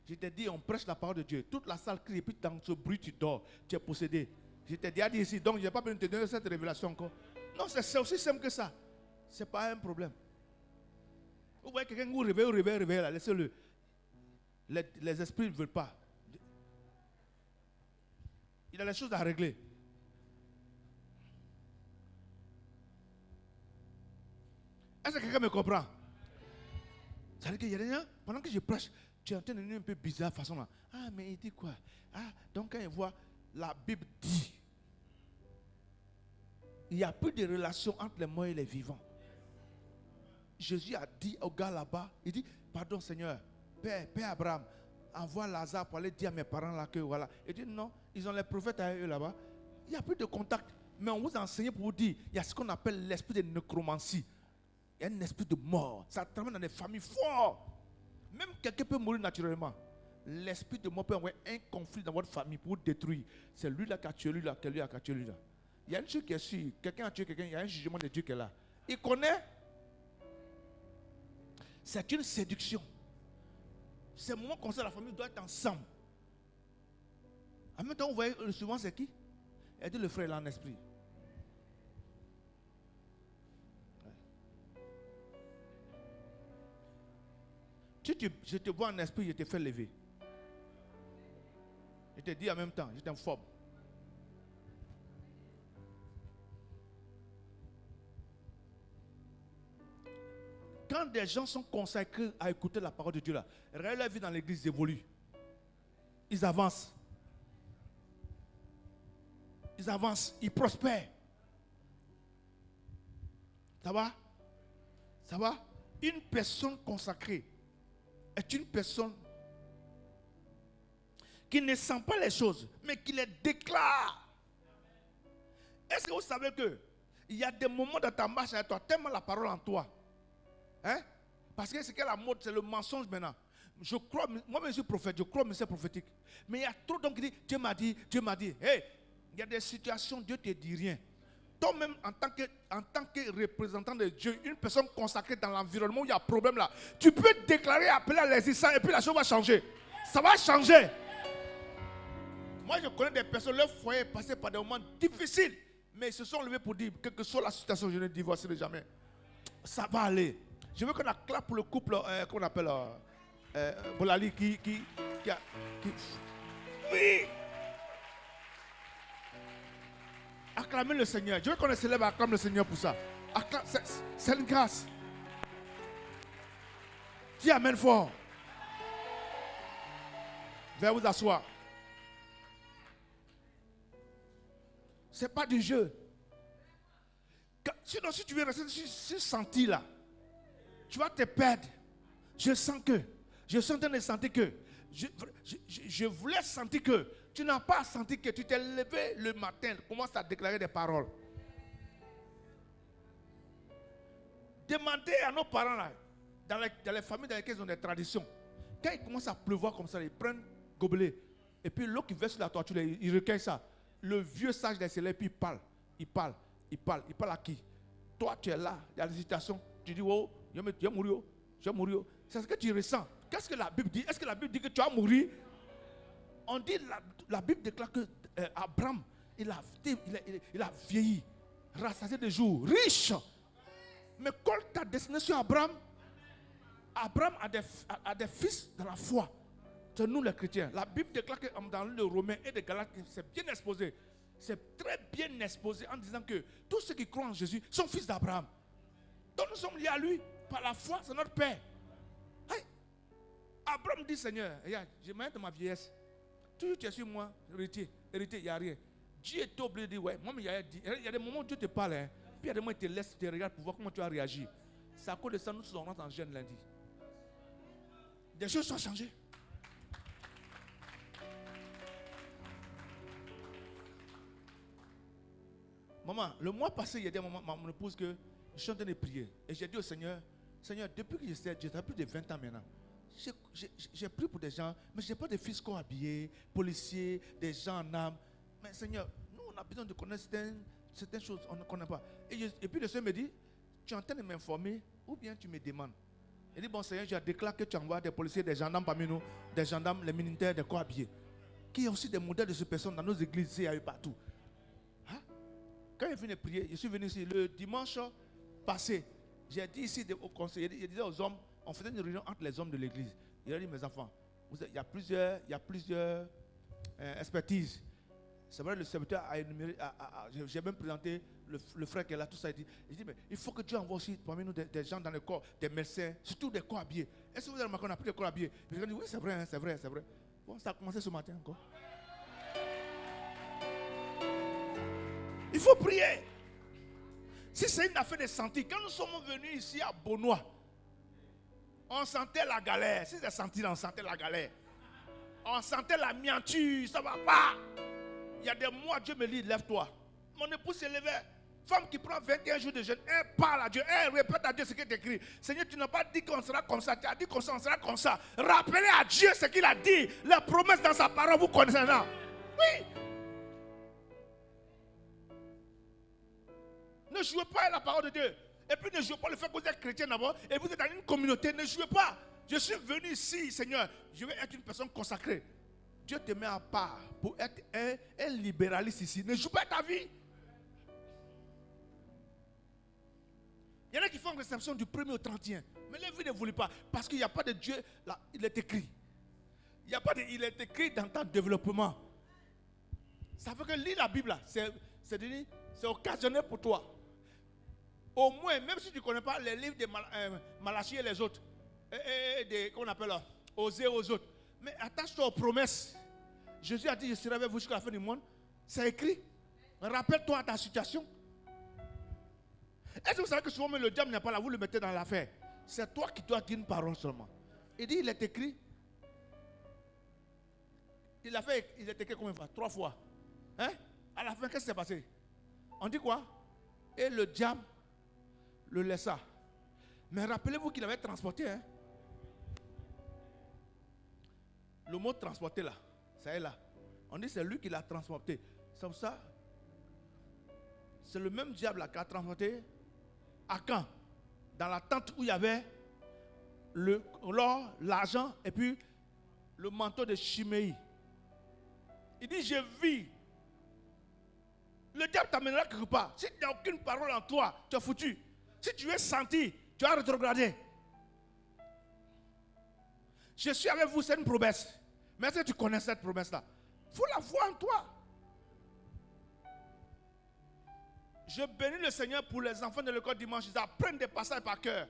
Je t'ai dit, on prêche la parole de Dieu. Toute la salle crie et puis dans ce bruit tu dors. Tu es possédé. Je t'ai déjà dit ici, donc je n'ai pas besoin de te donner cette révélation encore. Non, c'est aussi simple que ça. Ce n'est pas un problème. Vous voyez quelqu'un vous réveille là, laissez-le. Les esprits ne veulent pas. Il a les choses à régler. Est-ce que quelqu'un me comprend? Ça veut dire qu'il y a rien. Pendant que je prêche, tu es en train de devenir un peu bizarre façon là. Ah, mais il dit quoi? Ah, donc quand il voit, la Bible dit, il n'y a plus de relation entre les morts et les vivants. Jésus a dit au gars là-bas, il dit, pardon Seigneur, Père Abraham, envoie Lazare pour aller dire à mes parents là que voilà. Il dit non, ils ont les prophètes avec eux là-bas. Il n'y a plus de contact. Mais on vous enseigne pour vous dire, il y a ce qu'on appelle l'esprit de nécromancie. Il y a un esprit de mort. Ça travaille dans des familles fortes. Même quelqu'un peut mourir naturellement. L'esprit de mort peut envoyer un conflit dans votre famille pour vous détruire. C'est lui là qui a tué lui là, qui a tué lui là. Il y a une chose qui est sûre. Quelqu'un a tué quelqu'un, il y a un jugement de Dieu qui est là. Il connaît. C'est une séduction. C'est le moment comme ça, la famille doit être ensemble. En même temps, vous voyez, souvent c'est qui? Aidez le frère là en esprit. Je te vois en esprit, je te fais lever. Je te dis en même temps, je t'informe. Quand des gens sont consacrés à écouter la parole de Dieu là, regardez la vie dans l'église évolue. Ils avancent. Ils avancent, ils prospèrent. Ça va? Ça va? Une personne consacrée est une personne qui ne sent pas les choses, mais qui les déclare. Est-ce que vous savez que il y a des moments dans ta marche avec toi, tellement la parole en toi. Hein? Parce que c'est que la mode, c'est le mensonge maintenant. Je crois, moi-même je suis prophète, je crois au message prophétique. Mais il y a trop d'hommes qui disent, Dieu m'a dit. Hey, il y a des situations, Dieu ne te dit rien. Toi-même, en tant que représentant de Dieu, une personne consacrée dans l'environnement où il y a problème là, tu peux déclarer, appeler à l'existence et puis la chose va changer. Ça va changer. Moi, je connais des personnes, leur foyer est passé par des moments difficiles, mais ils se sont levés pour dire, quelle que soit la situation, je ne divorcerai jamais. Ça va aller. Je veux qu'on acclame pour le couple qu'on appelle Bolali qui oui. Acclamez le Seigneur. Je veux qu'on se lève et acclame le Seigneur pour ça. C'est une grâce. Dis amen fort. Veuillez vous asseoir. C'est pas du jeu. Sinon, si tu veux rester sur senti là, tu vas te perdre. Je sens de sentir que, je voulais sentir que, tu n'as pas senti que tu t'es levé le matin, commence à déclarer des paroles. Demandez à nos parents là, dans les familles dans lesquelles ils ont des traditions, quand il commence à pleuvoir comme ça, ils prennent gobelet, et puis l'eau qui verse sur la toiture, ils recueillent ça. Le vieux sage des célèbres, puis il parle à qui? Toi, tu es là, il y a des situations, tu dis, oh, je vais mourir. Je vais mourir. C'est ce que tu ressens. Qu'est-ce que la Bible dit? Est-ce que la Bible dit que tu vas mourir? On dit, la Bible déclare que Abraham, il a vieilli, rassasié de jours, riche. Mais quand tu as destiné sur Abraham, Abraham a des fils dans la foi. C'est nous les chrétiens. La Bible déclare que dans le Romain et de Galates, c'est bien exposé. C'est très bien exposé en disant que tous ceux qui croient en Jésus sont fils d'Abraham. Donc nous sommes liés à lui par la foi, c'est notre Père. Hey. Abraham dit, Seigneur, regarde, je m'arrête de ma vieillesse. Toujours tu es sur moi, héritier, il n'y a rien. Dieu est obligé de dire, ouais, moi, il y a des moments où Dieu te parle, hein, puis il y a des moments où il te laisse, tu te regardes pour voir comment tu vas réagir. C'est à cause de ça nous sommes rentrés en jeûne lundi. Des choses sont changées. Maman, le mois passé, il y a des moments, mon épouse, que je suis en train de prier. Et j'ai dit au Seigneur, Seigneur, depuis que je sais, j'ai plus de 20 ans maintenant. J'ai prié pour des gens, mais je n'ai pas de fils habillés, policiers, des gens en âme. Mais Seigneur, nous, on a besoin de connaître certaines choses, on ne connaît pas. Et puis le Seigneur me dit, tu es en train de m'informer ou bien tu me demandes. Il dit, bon Seigneur, je déclare que tu envoies des policiers, des gendarmes parmi nous, des gendarmes, les militaires, des corps habillés. Qu'il y a aussi des modèles de ces personnes dans nos églises, il y a eu partout. Hein? Quand il venu prier, je suis venu ici le dimanche passé. J'ai dit ici au conseil, je disais aux hommes, on faisait une réunion entre les hommes de l'église. Il a dit, mes enfants, il y a plusieurs expertises. C'est vrai, le serviteur a énuméré, j'ai même présenté le frère qui est là, tout ça. Il dit, mais il faut que Dieu envoie aussi parmi nous des gens dans le corps, des médecins, surtout des corps habillés. Est-ce que vous avez remarqué qu'on a pris des corps habillés? Ils ont dit, oui, c'est vrai, c'est vrai, c'est vrai. Bon, ça a commencé ce matin encore. Il faut prier. Si c'est une affaire de santé, quand nous sommes venus ici à Beaunois, on sentait la galère. Si c'est senti, on sentait la galère. On sentait la mianture, ça ne va pas. Il y a des mois, Dieu me dit, lève-toi. Mon épouse s'est levée. Femme qui prend 21 jours de jeûne, elle parle à Dieu, elle répète à Dieu ce qui est écrit. Seigneur, tu n'as pas dit qu'on sera comme ça, tu as dit qu'on sera comme ça. Rappelez à Dieu ce qu'il a dit. La promesse dans sa parole, vous connaissez là. Oui. Ne jouez pas à la parole de Dieu. Et puis ne jouez pas le fait que vous êtes chrétien d'abord et vous êtes dans une communauté. Ne jouez pas. Je suis venu ici, Seigneur. Je vais être une personne consacrée. Dieu te met à part pour être un libéraliste ici. Ne joue pas ta vie. Il y en a qui font une réception du 1er au 31. Mais la vie ne voulait pas. Parce qu'il n'y a pas de Dieu. Là, il est écrit. Il est écrit dans ton développement. Ça fait que lire la Bible, c'est occasionnel pour toi. Au moins, même si tu ne connais pas les livres de Malachie et les autres, et qu'on appelle Osée aux autres, mais attache-toi aux promesses. Jésus a dit, je serai avec vous jusqu'à la fin du monde. C'est écrit. Rappelle-toi ta situation. Est-ce que vous savez que souvent le diable n'est pas là, vous le mettez dans l'affaire? C'est toi qui dois dire une parole seulement. Il dit, il est écrit. Il est écrit combien de fois? 3 fois. Hein? À la fin, qu'est-ce qui s'est passé? On dit quoi? Et le diable le laissa. Mais rappelez-vous qu'il avait transporté. Hein? Le mot transporter là, ça est là. On dit c'est lui qui l'a transporté. C'est comme ça. C'est le même diable là qui a transporté Akan dans la tente où il y avait l'or, l'argent et puis le manteau de Chiméi. Il dit, je vis. Le diable t'amènera quelque part. Si tu n'as aucune parole en toi, tu es foutu. Si tu es senti, tu vas rétrograder. Je suis avec vous, c'est une promesse. Mais est-ce que tu connais cette promesse-là? Il faut la voir en toi. Je bénis le Seigneur pour les enfants de l'école dimanche. Ils apprennent des passages par cœur.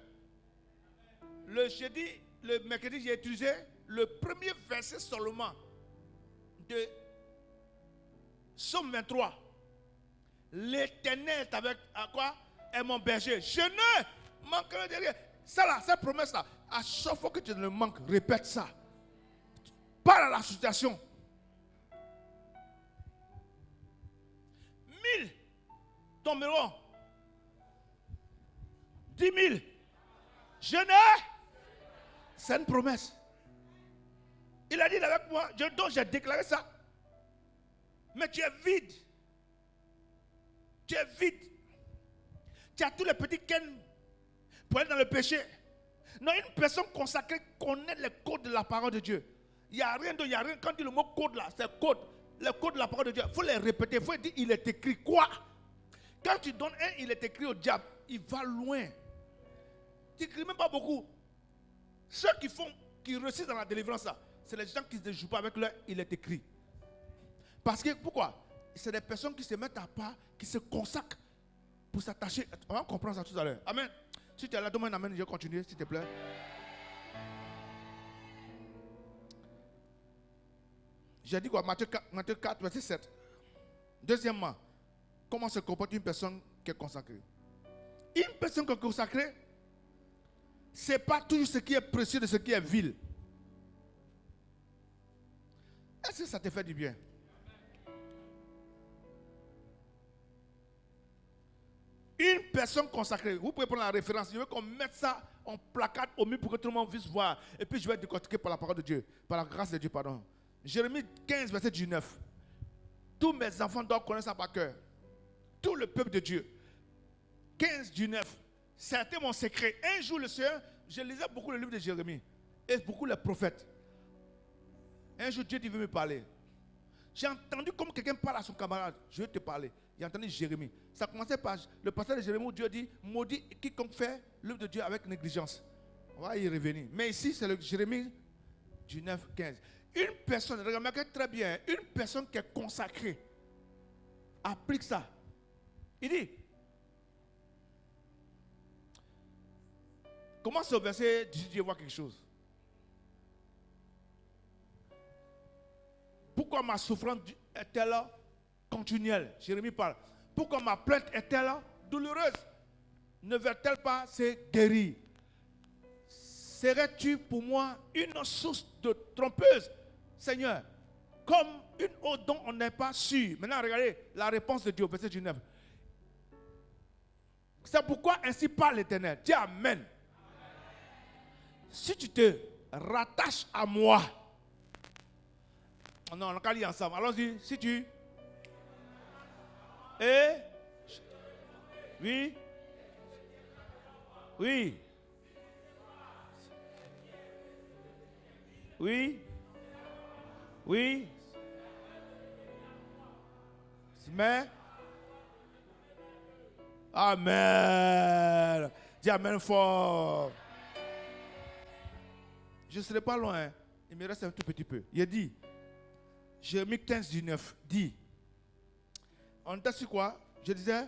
Le mercredi, j'ai utilisé le premier verset seulement de Somme 23. L'Éternel est avec quoi? Est mon berger. Je ne manquerai de rien. Ça là, cette promesse là, à chaque fois que tu le manques, répète ça. Parle à la situation. 1000 tomberont. 10 000. Je n'ai. C'est une promesse. Il a dit avec moi, donc j'ai déclaré ça. Mais tu es vide. Tu es vide. Tu as tous les petits ken pour aller dans le péché. Non, une personne consacrée connaît les codes de la parole de Dieu. Il n'y a rien de, il y a rien. Quand on dit le mot code là, c'est code. Les codes de la parole de Dieu, il faut les répéter. Il faut dire, il est écrit quoi? Quand tu donnes un, il est écrit au diable, il va loin. Tu n'écris même pas beaucoup. Ceux qui réussissent dans la délivrance là, c'est les gens qui ne jouent pas avec leur, il est écrit. Parce que, pourquoi? C'est des personnes qui se mettent à part, qui se consacrent pour s'attacher. On va comprendre ça tout à l'heure. Amen. Si tu es là, demande amen, je vais continuer, s'il te plaît. J'ai dit quoi? Matthieu 4, verset 7. Deuxièmement, comment se comporte une personne qui est consacrée? Une personne qui est consacrée, ce n'est pas toujours ce qui est précieux de ce qui est vil. Est-ce que ça te fait du bien? Une personne consacrée, vous pouvez prendre la référence, je veux qu'on mette ça en placard au mur pour que tout le monde puisse voir. Et puis je vais décortiquer par la parole de Dieu, par la grâce de Dieu, pardon. Jérémie 15, verset 19. Tous mes enfants doivent connaître ça par cœur. Tout le peuple de Dieu. 15, 19. C'était mon secret. Un jour, le Seigneur, je lisais beaucoup le livre de Jérémie et beaucoup les prophètes. Un jour, Dieu dit, veut me parler. J'ai entendu comme quelqu'un parle à son camarade. Je vais te parler. J'ai entendu Jérémie. Ça commençait par le pasteur de Jérémie où Dieu dit, maudit quiconque fait l'œuvre de Dieu avec négligence. On va y revenir. Mais ici, c'est le Jérémie 19, 15. Une personne, remarquez très bien, une personne qui est consacrée, applique ça. Il dit, commence au verset 18, je vois quelque chose. Pourquoi ma souffrance est-elle continuelle? Jérémie parle. Pourquoi ma plainte est-elle douloureuse? Ne veut-elle pas se guérir? Serais-tu pour moi une source de trompeuse, Seigneur? Comme une eau dont on n'est pas sûr. Maintenant, regardez la réponse de Dieu, verset 19. C'est pourquoi ainsi parle l'Éternel. Dis Amen. Si tu te rattaches à moi, non, on va lire ensemble. Allons-y. Si tu. Et. Oui. Oui. Oui. Oui. Mais. Amen. Dis Amen fort. Je ne serai pas loin. Il me reste un tout petit peu. Il a dit. Jérémie 15, 19 dit, on était sur quoi? Je disais,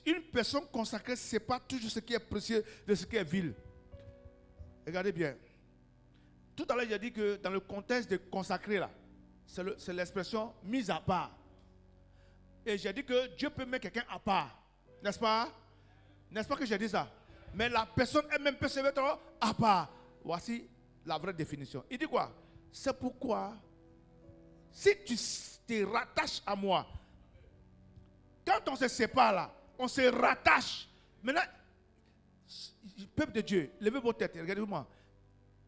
une personne consacrée, ce n'est pas toujours ce qui est précieux de ce qui est vil. Regardez bien. Tout à l'heure, j'ai dit que dans le contexte de consacré, là, c'est l'expression mise à part. Et j'ai dit que Dieu peut mettre quelqu'un à part. N'est-ce pas? N'est-ce pas que j'ai dit ça? Mais la personne elle-même peut se mettre à part. Voici la vraie définition. Il dit quoi? C'est pourquoi si tu te rattaches à moi, quand on se sépare là, on se rattache. Maintenant, peuple de Dieu, levez vos têtes, regardez-moi.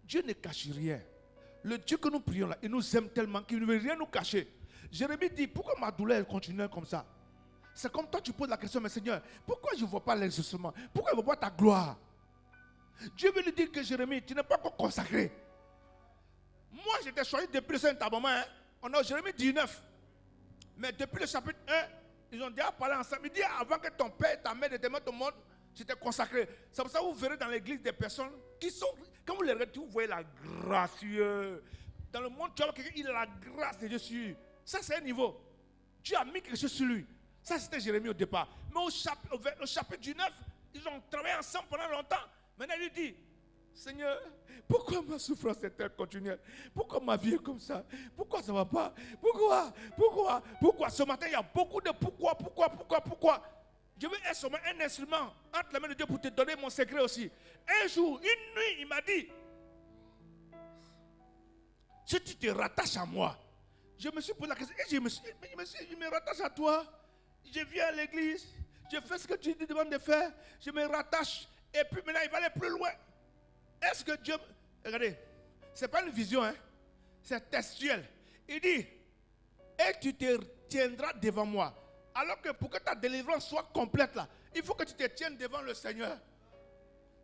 Dieu ne cache rien. Le Dieu que nous prions là, il nous aime tellement qu'il ne veut rien nous cacher. Jérémie dit, pourquoi ma douleur continue comme ça? C'est comme toi tu poses la question, mais Seigneur, pourquoi je ne vois pas l'exaucement? Pourquoi je ne vois pas ta gloire? Dieu veut lui dire que Jérémie, tu n'es pas encore consacré. Moi, j'étais choisi depuis le Saint-Abonnement, hein. On a Jérémie 19. Mais depuis le chapitre 1, ils ont déjà parlé ensemble. Il dit avant que ton père et ta mère ne te mettent au monde, j'étais consacré. C'est pour ça que vous verrez dans l'église des personnes qui sont, quand vous les regardez, vous voyez la grâce. Dans le monde, tu vois quelqu'un, il a la grâce de Dieu sur lui. Ça, c'est un niveau. Dieu a mis quelque chose sur lui. Ça, c'était Jérémie au départ. Mais au chapitre 19, ils ont travaillé ensemble pendant longtemps. Maintenant, il dit, Seigneur, pourquoi ma souffrance est-elle continuelle? Pourquoi ma vie est comme ça? Pourquoi ça ne va pas? Pourquoi? Ce matin, il y a beaucoup de pourquoi. Je veux être seulement un instrument entre les mains de Dieu pour te donner mon secret aussi. Un jour, une nuit, il m'a dit, si tu te rattaches à moi, je me suis posé la question, et je me rattache à toi. Je viens à l'église, je fais ce que tu me demandes de faire, je me rattache, et puis maintenant, il va aller plus loin. Est-ce que Dieu... Regardez, ce n'est pas une vision, hein? C'est textuel. Il dit, et tu te tiendras devant moi. Alors que pour que ta délivrance soit complète là, il faut que tu te tiennes devant le Seigneur.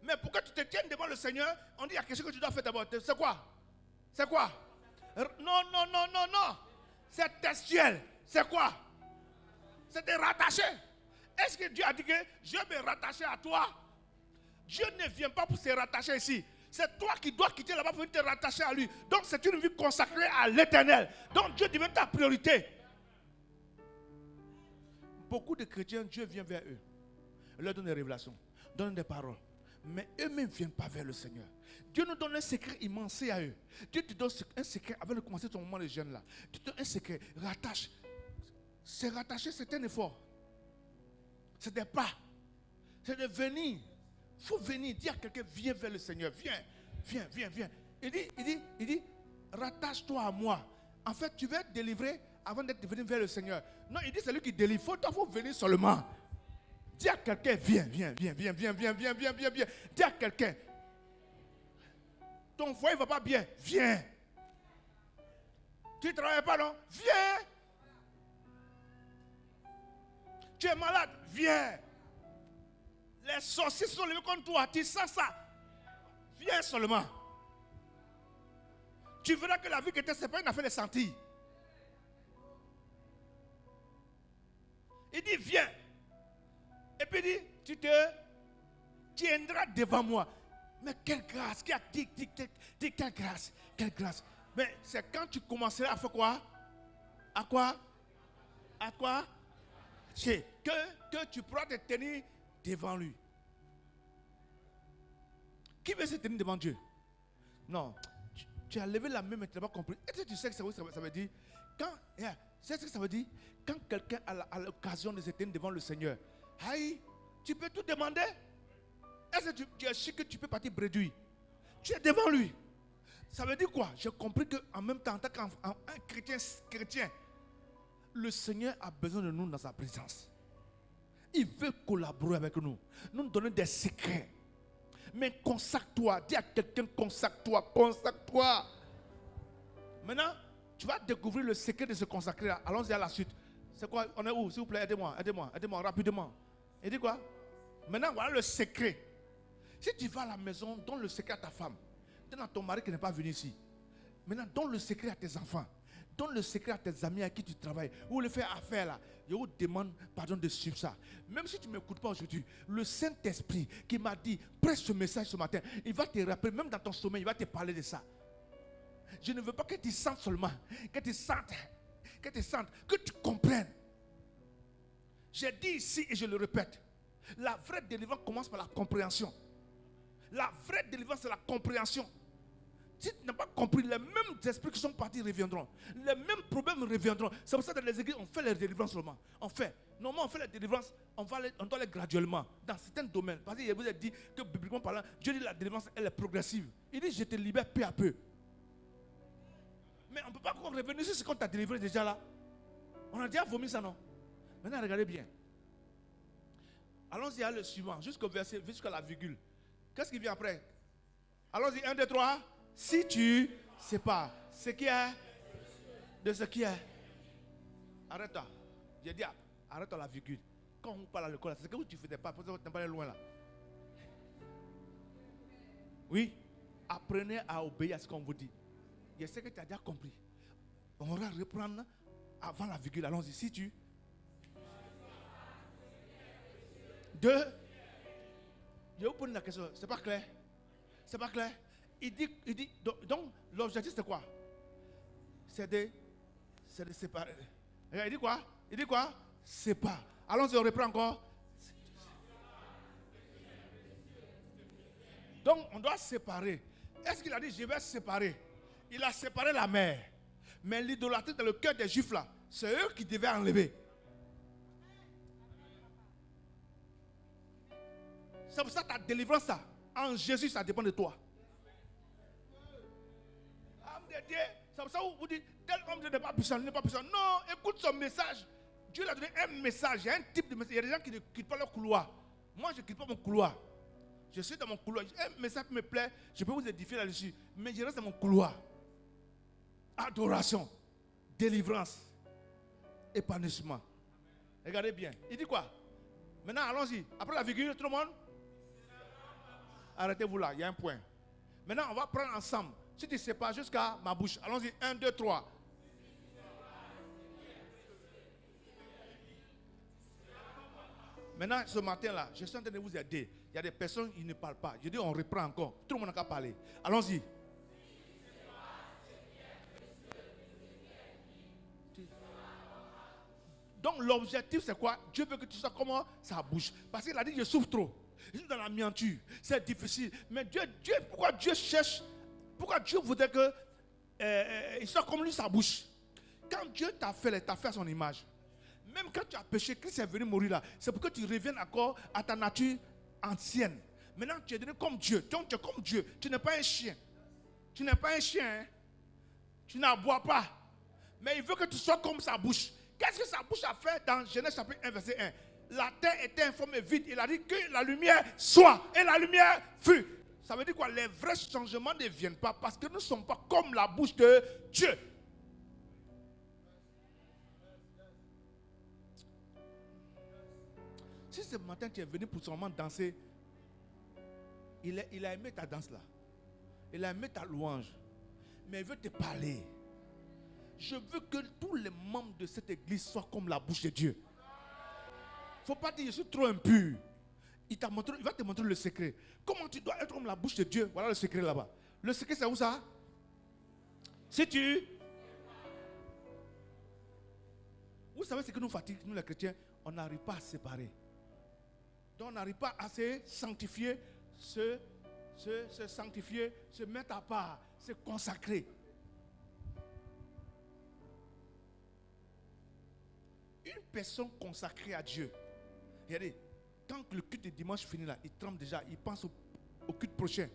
Mais pour que tu te tiennes devant le Seigneur, on dit il y a quelque chose que tu dois faire d'abord. C'est quoi? C'est quoi? Non. C'est textuel. C'est quoi? C'est de rattacher. Est-ce que Dieu a dit que je vais me rattacher à toi? Dieu ne vient pas pour se rattacher ici. C'est toi qui dois quitter là-bas pour te rattacher à lui. Donc c'est une vie consacrée à l'Éternel. Donc Dieu devient ta priorité. Beaucoup de chrétiens, Dieu vient vers eux. Il leur donne des révélations, donne des paroles. Mais eux-mêmes ne viennent pas vers le Seigneur. Dieu nous donne un secret immense à eux. Dieu te donne un secret avant de commencer ton moment de jeûne là. Tu te donne un secret, rattache. C'est rattacher, c'est un effort. C'est des pas. C'est de venir. Il faut venir, dire à quelqu'un, viens vers le Seigneur. Viens. Il dit, rattache-toi à moi. En fait, tu vas être délivré avant d'être venu vers le Seigneur. Non, il dit, c'est lui qui délivre. Il faut venir seulement. Dis à quelqu'un, viens. Dis à quelqu'un, ton foyer ne va pas bien, viens. Tu ne travailles pas, non? Viens. Tu es malade, viens. Les sorciers sont levés contre toi, tu sens ça. Viens seulement. Tu verras que la vie que tu as, ce n'est pas une affaire de sentir. Il dit, viens. Et puis il dit, tu te tiendras devant moi. Mais quelle grâce, qui a dit quelle grâce. Mais c'est quand tu commenceras à faire quoi? À quoi? Que tu pourras te tenir devant lui. Qui veut se tenir devant Dieu? Non. Tu as levé la main mais tu n'as pas compris. Est-ce que tu sais que ça veut dire? C'est ce que ça veut dire? Quand quelqu'un a l'occasion de se tenir devant le Seigneur, tu peux tout demander. Est-ce que tu es sûr que tu peux partir bredouille? Tu es devant lui. Ça veut dire quoi? J'ai compris qu'en même temps, en tant qu'un chrétien, le Seigneur a besoin de nous dans sa présence. Il veut collaborer avec nous donner des secrets. Mais consacre-toi. Dis à quelqu'un, consacre-toi. Maintenant, tu vas découvrir le secret de se consacrer. Allons-y à la suite. C'est quoi? On est où? S'il vous plaît, aidez-moi, rapidement. Et dis quoi? Maintenant, voilà le secret. Si tu vas à la maison, donne le secret à ta femme. Donne à ton mari qui n'est pas venu ici. Maintenant, donne le secret à tes enfants. Donne le secret à tes amis à qui tu travailles. Ou le faire affaire là. Je vous demande pardon de suivre ça. Même si tu ne m'écoutes pas aujourd'hui, le Saint-Esprit qui m'a dit, presse ce message ce matin, il va te rappeler, même dans ton sommeil, il va te parler de ça. Je ne veux pas que tu sentes seulement, que tu sentes, que tu comprennes. J'ai dit ici et je le répète, la vraie délivrance commence par la compréhension. La vraie délivrance, c'est la compréhension. Si tu n'as pas compris, les mêmes esprits qui sont partis reviendront. Les mêmes problèmes reviendront. C'est pour ça que dans les églises, on fait les délivrances seulement. Normalement, on fait les délivrances, on doit aller graduellement. Dans certains domaines. Parce qu'il vous a dit que, bibliquement parlant, Dieu dit que la délivrance, elle est progressive. Il dit, je te libère peu à peu. Mais on ne peut pas revenir sur ce qu'on t'a délivré déjà là. On a déjà vomi ça, non? Maintenant, regardez bien. Allons-y à le suivant, jusqu'au verset, jusqu'à la virgule. Qu'est-ce qui vient après? Allons-y, 1, 2, 3. Si tu sais pas ce qui est de ce qui est. Arrête-toi. J'ai dit, arrête-toi la virgule. Quand on parle à l'école, c'est ce que tu ne faisais pas, parce que tu n'es pas allé loin là. Oui, apprenez à obéir à ce qu'on vous dit. Je sais que tu as déjà compris. On va reprendre avant la virgule. Allons-y. Si tu. 2. Je vais vous poser la question. C'est pas clair? C'est pas clair? Il dit, donc l'objectif c'est quoi? C'est de séparer. Il dit quoi? Sépare. Allons-y, on reprend encore. Donc on doit séparer. Est-ce qu'il a dit je vais séparer? Il a séparé la mer. Mais l'idolâtrie dans le cœur des Juifs là, c'est eux qui devaient enlever. C'est pour ça que ta délivrance ça, en Jésus, ça dépend de toi. C'est pour ça que vous dites, tel homme n'est pas puissant, il n'est pas puissant. Non, écoute son message. Dieu lui a donné un message, il y a un type de message. Il y a des gens qui ne quittent pas leur couloir. Moi, je ne quitte pas mon couloir. Je suis dans mon couloir. Un message me plaît, je peux vous édifier là-dessus. Mais je reste dans mon couloir. Adoration, délivrance, épanouissement. Regardez bien. Il dit quoi? Maintenant, allons-y. Après la virgule, tout le monde. Arrêtez-vous là, il y a un point. Maintenant, on va prendre ensemble. Si tu ne sais pas, jusqu'à ma bouche. Allons-y, 1, 2, 3. Maintenant, ce matin-là, je suis en train de vous aider. Il y a des personnes qui ne parlent pas. Je dis, on reprend encore. Tout le monde n'a qu'à parler. Allons-y. Donc, l'objectif, c'est quoi? Dieu veut que tu sois comment ça bouge. Parce qu'il a dit, je souffre trop. Je suis dans la mianture. C'est difficile. Mais pourquoi Dieu cherche? Pourquoi Dieu voudrait que il soit comme lui, sa bouche? Quand Dieu t'a fait à son image, même quand tu as péché, Christ est venu mourir là. C'est pour que tu reviennes encore à ta nature ancienne. Maintenant, tu es devenu comme Dieu. Donc, tu es comme Dieu. Tu n'es pas un chien. Tu n'es pas un chien. Hein? Tu n'aboies pas. Mais il veut que tu sois comme sa bouche. Qu'est-ce que sa bouche a fait dans Genèse chapitre 1, verset 1? La terre était informe et vide. Il a dit que la lumière soit. Et la lumière fut. Ça veut dire quoi? Les vrais changements ne viennent pas parce que nous ne sommes pas comme la bouche de Dieu. Si ce matin tu es venu pour seulement danser, il a aimé ta danse là. Il a aimé ta louange. Mais il veut te parler. Je veux que tous les membres de cette église soient comme la bouche de Dieu. Il ne faut pas dire je suis trop impur. Il va te montrer le secret. Comment tu dois être comme la bouche de Dieu? Voilà le secret là-bas. Le secret c'est où ça? Si tu... Vous savez ce que nous fatigue, nous les chrétiens? On n'arrive pas à se séparer. Donc on n'arrive pas à se sanctifier, se sanctifier, se mettre à part, se consacrer. Une personne consacrée à Dieu, regardez, quand le culte de dimanche finit là, il tremble déjà, il pense au culte prochain.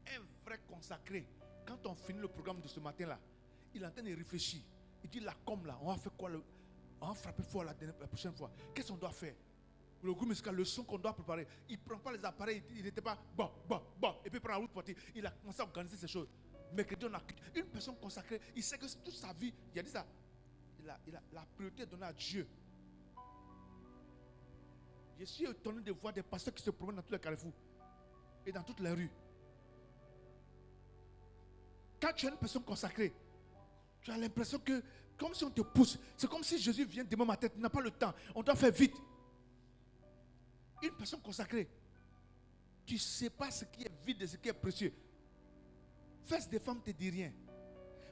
Un vrai consacré, quand on finit le programme de ce matin là, il est en train de réfléchir. Il dit là, comme là, on va faire quoi? On va frapper fort la prochaine fois. Qu'est-ce qu'on doit faire? Le groupe musical, le son qu'on doit préparer. Il ne prend pas les appareils, il n'était pas bon. Et puis il prend la route pour partir. Il a commencé à organiser ces choses. Mercredi, on a une personne consacrée, il sait que toute sa vie, il a dit ça. Il a la priorité donnée à Dieu. Je suis étonné de voir des pasteurs qui se promènent dans tous les carrefours et dans toutes les rues. Quand tu es une personne consacrée, tu as l'impression que, comme si on te pousse, c'est comme si Jésus vient demain matin, tu n'as pas le temps, on doit faire vite. Une personne consacrée, tu ne sais pas ce qui est vide et ce qui est précieux. Fesse des femmes ne te dit rien.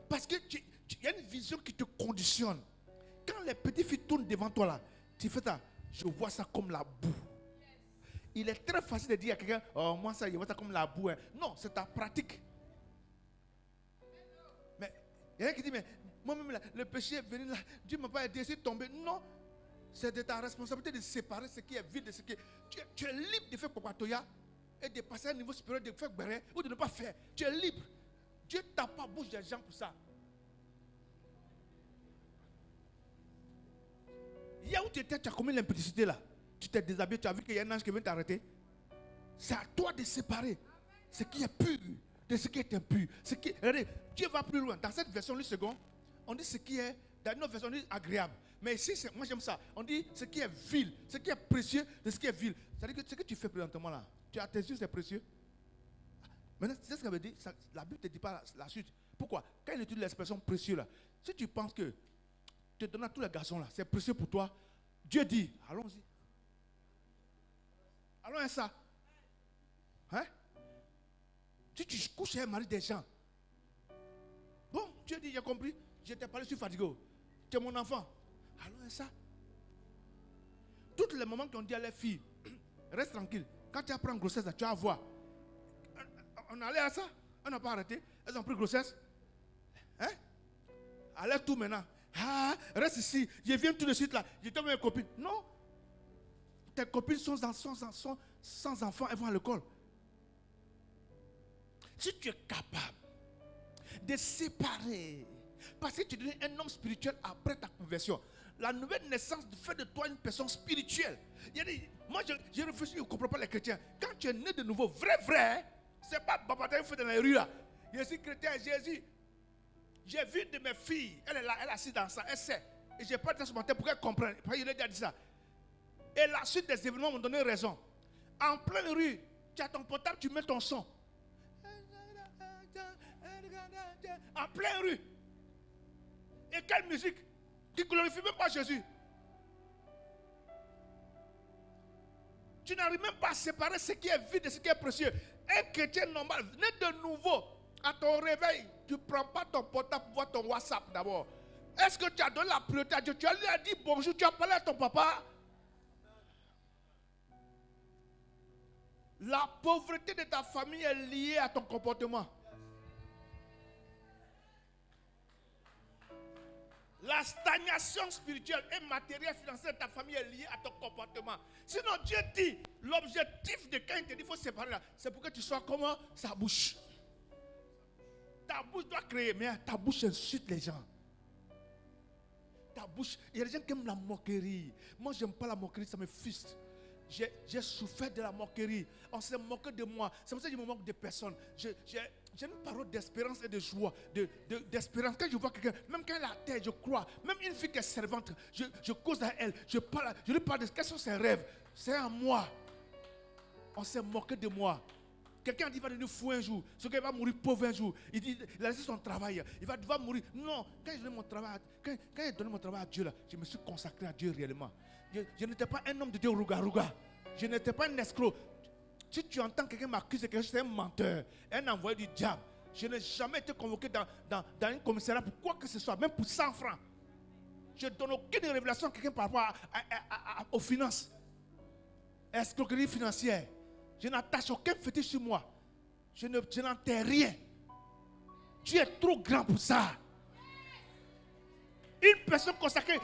Parce que il y a une vision qui te conditionne. Quand les petites filles tournent devant toi là, tu fais ça, je vois ça comme la boue. Il est très facile de dire à quelqu'un, oh moi ça, je vois ça comme la boue. Hein. Non, c'est ta pratique. Mais il y a quelqu'un qui dit, mais moi-même là, le péché est venu là, Dieu ne m'a pas aidé, c'est tombé. Non, c'est de ta responsabilité de séparer ce qui est vide de ce qui est. Tu es libre de faire Popatoya et de passer à un niveau supérieur, de faire Béret ou de ne pas faire. Tu es libre. Dieu ne t'a pas bouche des gens pour ça. Hier où tu étais, tu as commis l'impudicité là. Tu t'es déshabillé, tu as vu qu'il y a un ange qui vient t'arrêter. C'est à toi de séparer ce qui est pur de ce qui est impur. Regardez, Dieu va plus loin. Dans cette version, le second, on dit ce qui est, dans une autre version, on dit agréable. Mais ici, moi j'aime ça. On dit ce qui est vil, ce qui est précieux de ce qui est vil. C'est-à-dire que ce que tu fais présentement là, tu as tes yeux, c'est précieux. Maintenant, c'est ce que veut dire. La Bible ne te dit pas la suite. Pourquoi? Quand il utilise l'expression précieux là, si tu penses que tu te donnes à tous les garçons là, c'est précieux pour toi, Dieu dit, allons-y. Allons à ça. Hein? Si tu couches avec un mari des gens, bon, Dieu dit, j'ai compris, je t'ai parlé sur Fatigo. Tu es mon enfant. Allons à ça. Tous les moments qu'on dit à les filles, reste tranquille. Quand tu apprends grossesse, tu vas voir. On allait à ça. On n'a pas arrêté. Elles ont pris grossesse. Hein? Allez tout maintenant. Ah, reste ici. Je viens tout de suite là. Je t'ai mes copines. Non. Tes copines sont sans enfants. Elles vont à l'école. Si tu es capable de séparer, parce que tu deviens un homme spirituel après ta conversion, la nouvelle naissance fait de toi une personne spirituelle. Moi, je réfléchis, je ne comprends pas les chrétiens. Quand tu es né de nouveau, vrai, c'est pas Babata fait dans les rues là. Je suis chrétien, Jésus. J'ai vu de mes filles, elle est là, elle est assise dans ça, elle sait. Et je n'ai pas dit ce matin pour qu'elle comprenne. Parce qu'il a dit ça. Et la suite des événements m'ont donné raison. En pleine rue, tu as ton portable, tu mets ton son. En pleine rue. Et quelle musique qui ne glorifie même pas Jésus. Tu n'arrives même pas à séparer ce qui est vide de ce qui est précieux. Un chrétien normal, né de nouveau, à ton réveil, tu ne prends pas ton portable pour voir ton WhatsApp d'abord. Est-ce que tu as donné la priorité à Dieu? Tu as dit bonjour, tu as parlé à ton papa? La pauvreté de ta famille est liée à ton comportement. La stagnation spirituelle et matérielle financière de ta famille est liée à ton comportement. Sinon, Dieu dit, l'objectif de quand il te dit qu'il faut se séparer là, c'est pour que tu sois comme sa bouche. Ta bouche doit créer, mais ta bouche insulte les gens. Ta bouche, il y a des gens qui aiment la moquerie. Moi, je n'aime pas la moquerie, ça me frustre. J'ai souffert de la moquerie. On s'est moqué de moi. C'est pour ça que je me moque de personne. J'ai une parole d'espérance et de joie. D'espérance. Quand je vois quelqu'un, même quand elle est à terre, je crois. Même une fille qui est servante, je cause à elle. Je lui parle de quels sont ses rêves. C'est à moi. On s'est moqué de moi. Quelqu'un dit qu'il va devenir fou un jour. Ce qu'il va mourir pauvre un jour. Il dit il a laissé son travail. Il va devoir mourir. Non. Quand j'ai donné mon travail, à Dieu, là, je me suis consacré à Dieu réellement. Je n'étais pas un homme de Dieu rouga. Je n'étais pas un escroc. Si tu entends quelqu'un m'accuser de quelque chose, c'est un menteur, un envoyé du diable. Je n'ai jamais été convoqué dans un commissariat pour quoi que ce soit, même pour 100 francs. Je ne donne aucune révélation à quelqu'un par rapport aux finances. Escroquerie financière. Je n'attache aucun fétiche sur moi. Je n'enterre rien. Dieu est trop grand pour ça. Une personne consacrée,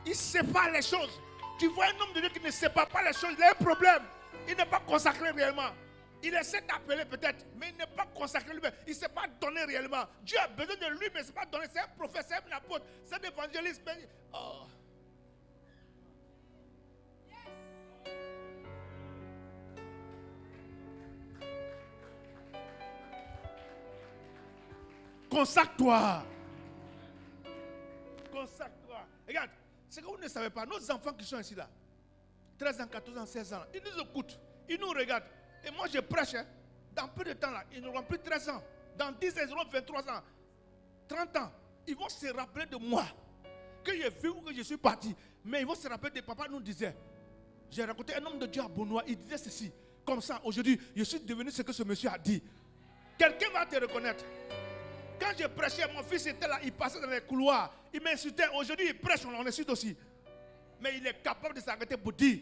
il sépare les choses. Tu vois un homme de Dieu qui ne sépare pas les choses, il a un problème. Il n'est pas consacré réellement. Il essaie d'appeler peut-être, mais il n'est pas consacré lui-même. Il ne s'est pas donné réellement. Dieu a besoin de lui, mais il ne s'est pas donné. C'est un prophète, c'est un apôtre, c'est un évangéliste. Oh. Consacre-toi. Consacre-toi. Regarde, c'est que vous ne savez pas, nos enfants qui sont ici là, 13 ans, 14 ans, 16 ans, ils nous écoutent, ils nous regardent. Et moi je prêche, dans peu de temps là, ils n'auront plus 13 ans. Dans 10 ans, ils auront 23 ans, 30 ans. Ils vont se rappeler de moi, que j'ai vu ou que je suis parti. Mais ils vont se rappeler de papa nous disait. J'ai rencontré un homme de Dieu à Benoît, il disait ceci. Comme ça, aujourd'hui, je suis devenu ce que ce monsieur a dit. Quelqu'un va te reconnaître. Quand je prêchais, mon fils était là, il passait dans les couloirs, il m'insultait. Aujourd'hui, il prêche, on insulte aussi. Mais il est capable de s'arrêter pour dire.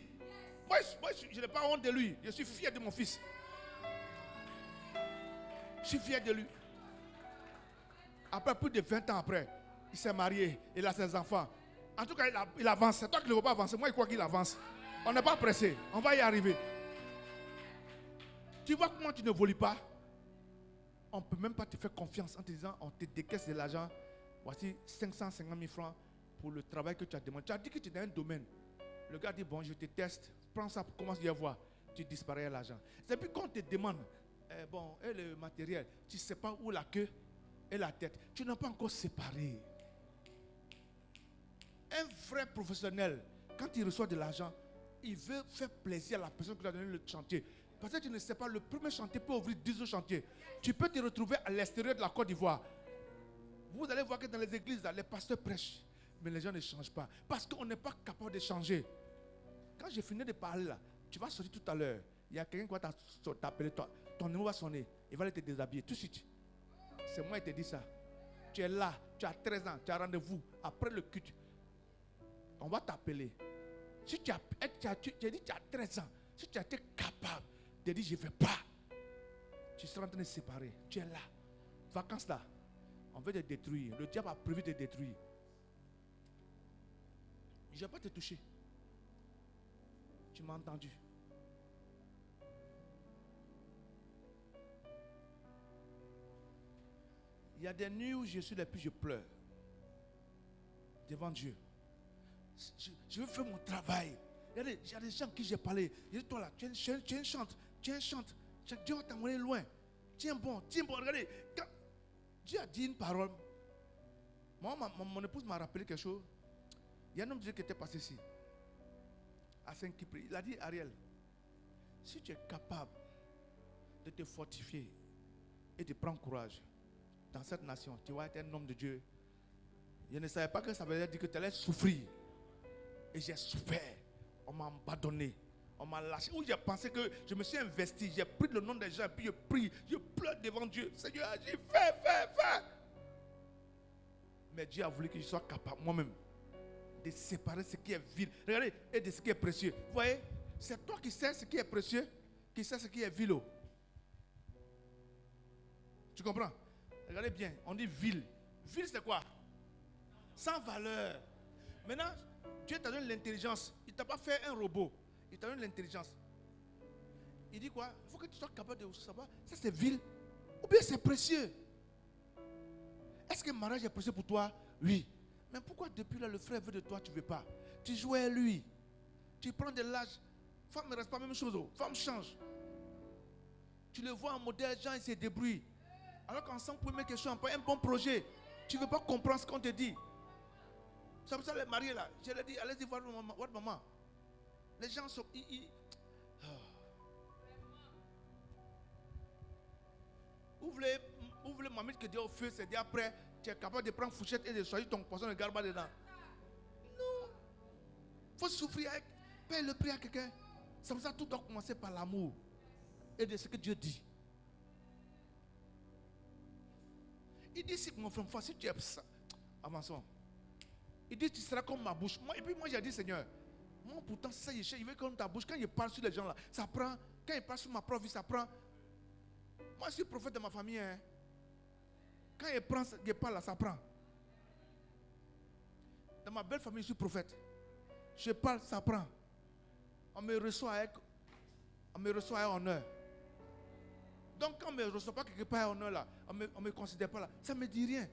Moi je n'ai pas honte de lui. Je suis fier de mon fils. Je suis fier de lui. Après plus de 20 ans après, il s'est marié, il a ses enfants. En tout cas, il avance. C'est toi qui ne veux pas avancer. Moi, je crois qu'il avance. On n'est pas pressé. On va y arriver. Tu vois comment tu ne volis pas? On ne peut même pas te faire confiance en te disant on te décaisse de l'argent. Voici 550 000 francs pour le travail que tu as demandé. Tu as dit que tu es dans un domaine. Le gars dit bon, je te teste. Prends ça pour commencer à voir. Tu disparais à l'argent. Et puis quand on te demande bon, et le matériel, tu ne sais pas où la queue et la tête. Tu n'as pas encore séparé. Un vrai professionnel, quand il reçoit de l'argent, il veut faire plaisir à la personne qui lui a donné le chantier. Parce que tu ne sais pas, le premier chantier peut ouvrir 10 autres chantiers. Tu peux te retrouver à l'extérieur de la Côte d'Ivoire. Vous allez voir que dans les églises, là, les pasteurs prêchent. Mais les gens ne changent pas. Parce qu'on n'est pas capable de changer. Quand j'ai fini de parler là, tu vas sortir tout à l'heure. Il y a quelqu'un qui va t'appeler. Ton numéro va sonner. Il va aller te déshabiller tout de suite. C'est moi qui te dis ça. Tu es là, tu as 13 ans, tu as rendez-vous. Après le culte, on va t'appeler. Si tu as dit tu as 13 ans, si tu as été capable de dire je ne vais pas, tu seras en train de se séparer. Tu es là. Vacances là, on veut te détruire. Le diable a prévu de te détruire. Je ne vais pas te toucher. Tu m'as entendu. Il y a des nuits où je suis là, puis je pleure devant Dieu. Je veux faire mon travail. Il y a des gens qui j'ai parlé. Il dit toi là, tu es un chante. Dieu va t'envoyer loin. Tiens bon. Regardez, quand Dieu a dit une parole, mon épouse m'a rappelé quelque chose. Il y a un homme de Dieu qui était passé ici, à Saint-Kypré. Il a dit Ariel, Si tu es capable de te fortifier et de prendre courage dans cette nation, tu vas être un homme de Dieu. Je ne savais pas que ça veut dire que tu allais souffrir. Et j'ai souffert. On m'a abandonné. On m'a lâché. Ou j'ai pensé que je me suis investi. J'ai pris le nom des gens et puis je prie. Je pleure devant Dieu. Seigneur, j'ai fait. Mais Dieu a voulu que je sois capable moi-même de séparer ce qui est vil. Regardez, et de ce qui est précieux. Vous voyez, c'est toi qui sais ce qui est précieux, qui sais ce qui est vil. Tu comprends? Regardez bien, on dit vil. Vil, c'est quoi? Sans valeur. Maintenant, Dieu t'a donné l'intelligence. Il ne t'a pas fait un robot. Il t'a donné l'intelligence. Il dit quoi? Il faut que tu sois capable de savoir. Ça, c'est vil. Ou bien c'est précieux. Est-ce que le mariage est précieux pour toi? Oui. Mais pourquoi depuis là, le frère veut de toi, tu ne veux pas? Tu joues à lui. Tu prends de l'âge. Femme ne reste pas la même chose. Femme change. Tu le vois en modèle, gens, ils se débrouillent. Alors qu'ensemble, pour mettre quelque chose, un bon projet, tu ne veux pas comprendre ce qu'on te dit. C'est pour ça les mariés là, je leur dis, allez-y voir votre maman. Les gens sont... Ouvre les mamites que Dieu a au feu, c'est dit après, tu es capable de prendre fourchette et de choisir ton poisson de garba dedans. Non. Il faut souffrir avec, payer le prix à quelqu'un. C'est pour ça que tout doit commencer par l'amour et de ce que Dieu dit. Il dit, si mon frère, si tu es ça, avançons. Il dit, tu seras comme ma bouche. Et puis moi, j'ai dit, Seigneur, moi pourtant, c'est ça, il veut comme ta bouche. Quand il parle sur les gens là, ça prend. Quand il parle sur ma propre vie, ça prend. Moi, je suis prophète de ma famille. Hein. Quand il parle là, ça prend. Dans ma belle famille, je suis prophète. Je parle, ça prend. On me reçoit avec honneur. Donc, quand on ne me reçoit pas quelque part honneur là, on ne me considère pas là, ça ne me dit rien.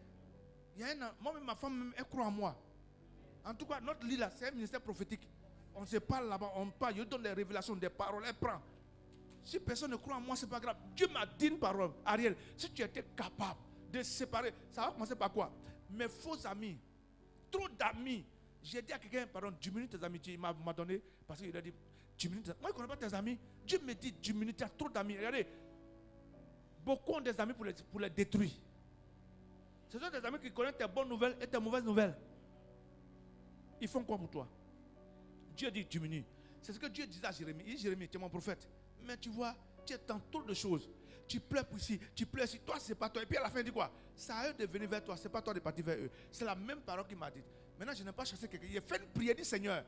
Moi-même, ma femme, elle croit en moi. En tout cas, notre lit là, c'est un ministère prophétique. On se parle là-bas, on parle, je donne des révélations, des paroles, elle prend. Si personne ne croit en moi, ce n'est pas grave. Dieu m'a dit une parole. Ariel, si tu étais capable de séparer, ça va commencer par quoi? Mes faux amis, trop d'amis. J'ai dit à quelqu'un, pardon, diminue tes amitiés. Il m'a donné, parce qu'il a dit, diminue tes amis. Moi, je ne connais pas tes amis. Dieu me dit, diminue, tu as trop d'amis. Regardez, beaucoup ont des amis pour les détruire. Ce sont des amis qui connaissent tes bonnes nouvelles et tes mauvaises nouvelles. Ils font quoi pour toi? Dieu dit diminue. C'est ce que Dieu disait à Jérémie. Il dit, Jérémie, tu es mon prophète. Mais tu vois, tu es dans trop de choses. Tu pleures pour ici, tu pleures ici. Toi, c'est pas toi. Et puis à la fin, il dit quoi? C'est à eux de venir vers toi. C'est pas toi de partir vers eux. C'est la même parole qu'il m'a dit. Maintenant, je n'ai pas chassé quelqu'un. Il a fait une prière, dit Seigneur.